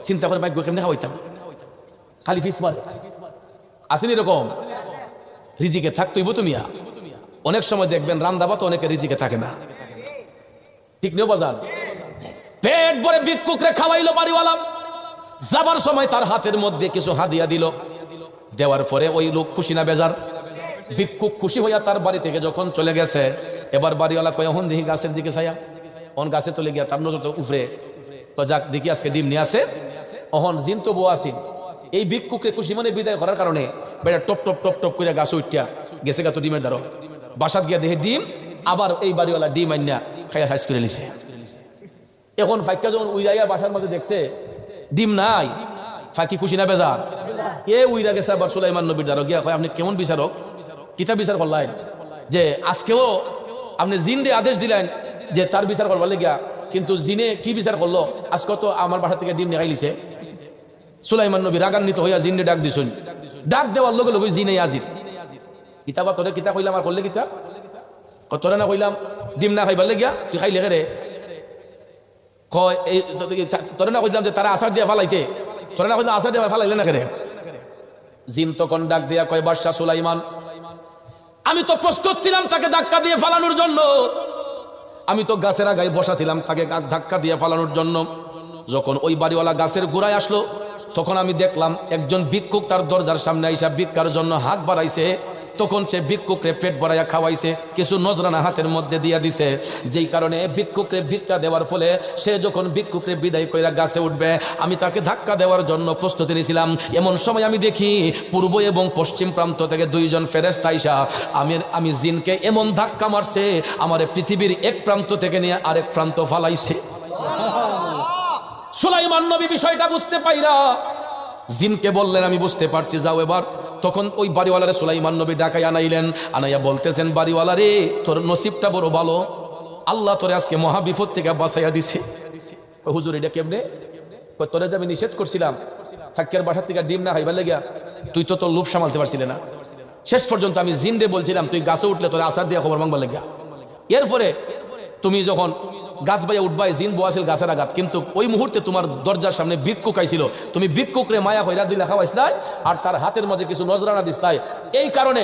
চিন্তা করে ভাগ্য কেমনে খাওয়াইতাম, খালি ফিস মারে। আসেন এরকম, রিজিকে থাকতইব তুমিয়া। অনেক সময় দেখবেন রান্দাবাত অনেকে রিজিকে থাকে না, ঠিক নেই বাজান। পেট ভরে ভিক্ষুকরে খাওয়াইলো বাড়িওয়ালা, যাবার সময় তার হাতের মধ্যে কিছু হাদিয়া দিল। দেওয়ার পরে ওই লোক খুশি না বেজার? ভিক্ষুক খুশি হইয়া তার বাড়ি থেকে যখন চলে গেছে, এবার বাড়িওয়ালা কয় হন দেখি গাছের দিকে ছায়া। অন গাছে চলে গিয়া তার নজর তো উপরে, যাক দেখি আজকে ডিম নিয়ে আসে। অহন জিন তো বউ আসিন, এই ভিক্ষুককে খুশি মানে বিদায় করার কারণে বেটা টপ টপ টপ টপ করে গাছে উঠিয়া গেছে গাতো ডিমের দ্বারা। বাসাত গিয়া দেখে ডিম, আবার এই বাড়িওয়ালা ডিম আইনা খাইয়া সাইজ করে নিছে। এখন ফাইকা যখন উইরাইয়া বাসার মাঝে দেখছে ডিম নাই, ফাঁকি খুশি না বেজার? এ উইরা গেছে আবার সুলাইমান নবীর দ্বারা গিয়া কয় আপনি কেমন বিচারক, কিতা বিচার করলেন যে আজকেও আপনি জিন দিয়ে আদেশ দিলেন যে তার বিচার করবার লেগিয়া, কিন্তু জিনে কি বিচার করলো? আজকে তো আমার বাসা থেকে ডিম নিয়ে খাইলিছে। সুলাইমান নবী রাগান্বিত হইয়া জিনে ডাক দিছেন, ডাক দেওয়ার লগে লগে জিনে আজির। কিতা বা তোরে কিতা কইলাম আর করলে কিতা? তোরে না কইলাম ডিম না খাইবার লেগিয়া, তুই খাইলে রে? কয় এই তোরে না কইলাম যে তারা আসার দিয়া ফালাইতে, তোরে না কইলাম আসার দিয়া ফালাইলে না রে? জিন তখন ডাক দিয়া কয় বাদশা সুলাইমান, আমি তো প্রস্তুত ছিলাম তাকে ধাক্কা দিয়ে ফালানোর জন্য, আমি তো গাছের আগায় বসা ছিলাম তাকে ধাক্কা দিয়ে ফালানোর জন্য। যখন ওই বাড়িওয়ালা গাছের গোড়ায় আসলো, তখন আমি দেখলাম একজন ভিক্ষুক তার দরজার সামনে আইসা ভিক্ষার জন্য হাত বাড়াইছে। তখন সে ভিক্ষুকরে পেট ভরাইয়া খাওয়াইছে, কিছু নজরানা হাতের মধ্যে দিয়া দিছে, যেই কারণে ভিক্ষুকরে ভিক্ষা দেওয়ার ফলে সে যখন ভিক্ষুকরে বিদায় কইরা গাছে উঠবে, আমি তাকে ধাক্কা দেওয়ার জন্য প্রস্তুতি নিয়েছিলাম। এমন সময় আমি দেখি পূর্ব এবং পশ্চিম প্রান্ত থেকে 2 জন ফেরেশতা আইসা আমি জিনকে এমন ধাক্কা মারছে, আমার পৃথিবীর এক প্রান্ত থেকে নিয়ে আরেক প্রান্ত ফালাইছে। সুলাইমান নবী বিষয়টা বুঝতে পাইরা জিনকে বললেন আমি বুঝতে পারছি, যাও এবার। তখন ওই বাড়িওয়ালারে সুলাইমান নবী ডাকাই আনাইলেন, আনাইয়া বলতেছেন বাড়িওয়ালা রে, তোর নসিবটা বড় ভালো, আল্লাহ তোরে আজকে মহা বিপদ থেকে বাঁচাইয়া দিছে। হুজুর এটা কেমনে? তোরে যে আমি নিষেধ করছিলাম ফাক্কের বাসার থেকে ডিম না খাইবার লেগিয়া, তুই তো তোর লোভ সামালতে পারছিলি না। শেষ পর্যন্ত আমি জিনরে বলছিলাম তুই গাছে উঠলে তোরে আসার দিয়া খবর মাংবার লেগিয়া। এরপরে তুমি যখন গাছ বাইয়া উঠবাই, জিন বোয়াছিল গাছের আঘাত, কিন্তু ওই মুহূর্তে তোমার দরজার সামনে ভিক্ষুক আইছিল, তুমি ভিক্ষুকরে মায়া কইরা দিলা খাওয়াইছলাই, আর তার হাতের মাঝে কিছু নজরানা দিছলাই। এই কারণে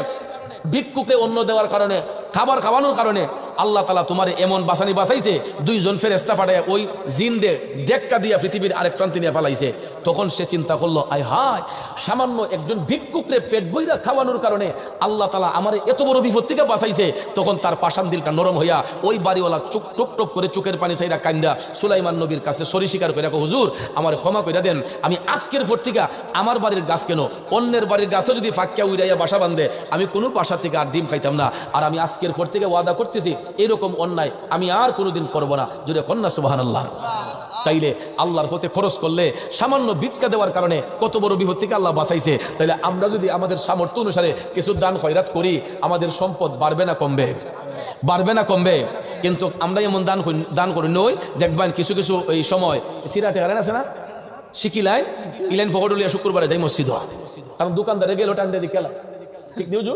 ভিক্ষুকে অন্য দেওয়ার কারণে, খাবার খাওয়ানোর কারণে আল্লাহ তাআলা তোমার এমন বাঁচানি বাঁচাইছে, 2 জন ফেরেশতা পাঠায় ওই জিন দে ডেক্কা দিয়া পৃথিবীর আরেক প্রান্তে নিয়ে ফেলাইছে। তখন সে চিন্তা করলো, আয় হায়, সামান্য একজন ভিক্ষুকরে পেট বইরা খাওয়ানোর কারণে আল্লাহ তাআলা আমার এত বড় বিপদ থেকে বাঁচাইছে। তখন তার পাষাণ দিলটা নরম হইয়া ওই বাড়িওয়ালা চোখ টপ টপ করে চোখের পানি সাইরা কান্দা সুলাইমান নবীর কাছে সরি স্বীকার করে, হুজুর আমার ক্ষমা কইরা দেন, আমি আজকের পর থেকে আমার বাড়ির গাছ কেন, অন্যের বাড়ির গাছে যদি ফাঁকিয়া উইরাইয়া বাসা বাঁধে, আমি কোনো বাসা থেকে আর ডিম খাইতাম না, আর আমি আজকের পর থেকে ওয়াদা করতেছি এরকম অন্যায় আমি আর কোনোদিন করব না। জুড়ে কন্যা সুবহানাল্লাহ। তাইলে আল্লাহর পথে খরচ করলে সামান্য ভিক্ষা দেওয়ার কারণে কত বড় বিপদ থেকে আল্লাহ বাঁচাইছে। তাইলে আমরা যদি আমাদের সামর্থ্য অনুসারে কিছু দান খয়রাত করি, আমাদের সম্পদ বাড়বে না কমবে? বাড়বে না কমবে? কিন্তু আমরা এমন দান করি নই, দেখবেন কিছু কিছু এই সময় সিরাটে হারেন আছে না, শিকি লাইন ইলাইন ফকরুলিয়া শুক্রবারে যাই মসজিদ, কারণ দোকানদারে গেল টান দিয়ে খেলা, ঠিক নিউজু,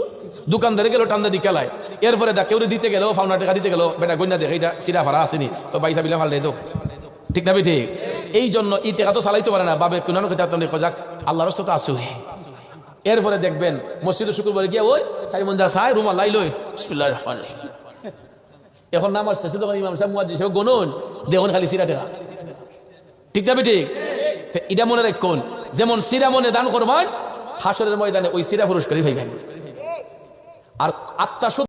দোকানদারে গেল টান্দা দি খেলায়, এরপরে দা কেউ দিতে গেল ফাউনা টাকা দিতে গেল, বেটা গন্যা দেখে এটা সিরা ফারা আসেনি তো বাইসা বিলা ফাল দেয়, ঠিক না ঠিক? এই জন্য এই টাকা তো চালাইতে পারে না, বাবে কোন যাক আল্লাহর রাস্তা তো আসুই। এরপরে দেখবেন মসজিদে শুক্রবারে গিয়ে ওই সারি মন্দা সাই রুমাল লাইলই বিসমিল্লাহির রহমানির রহিম, এখন নামাজ শেষে তখন ইমাম সাহেব মুয়াজ্জিন সাহেব গনুন দেখুন খালি সিরা টাকা, ঠিক না ঠিক? এটা মনে রাখুন, যেমন সিরা মনে দান করবেন, হাসরের ময়দানে ওই সিরা পুরস্কারই পাইবেন। আর আত্মা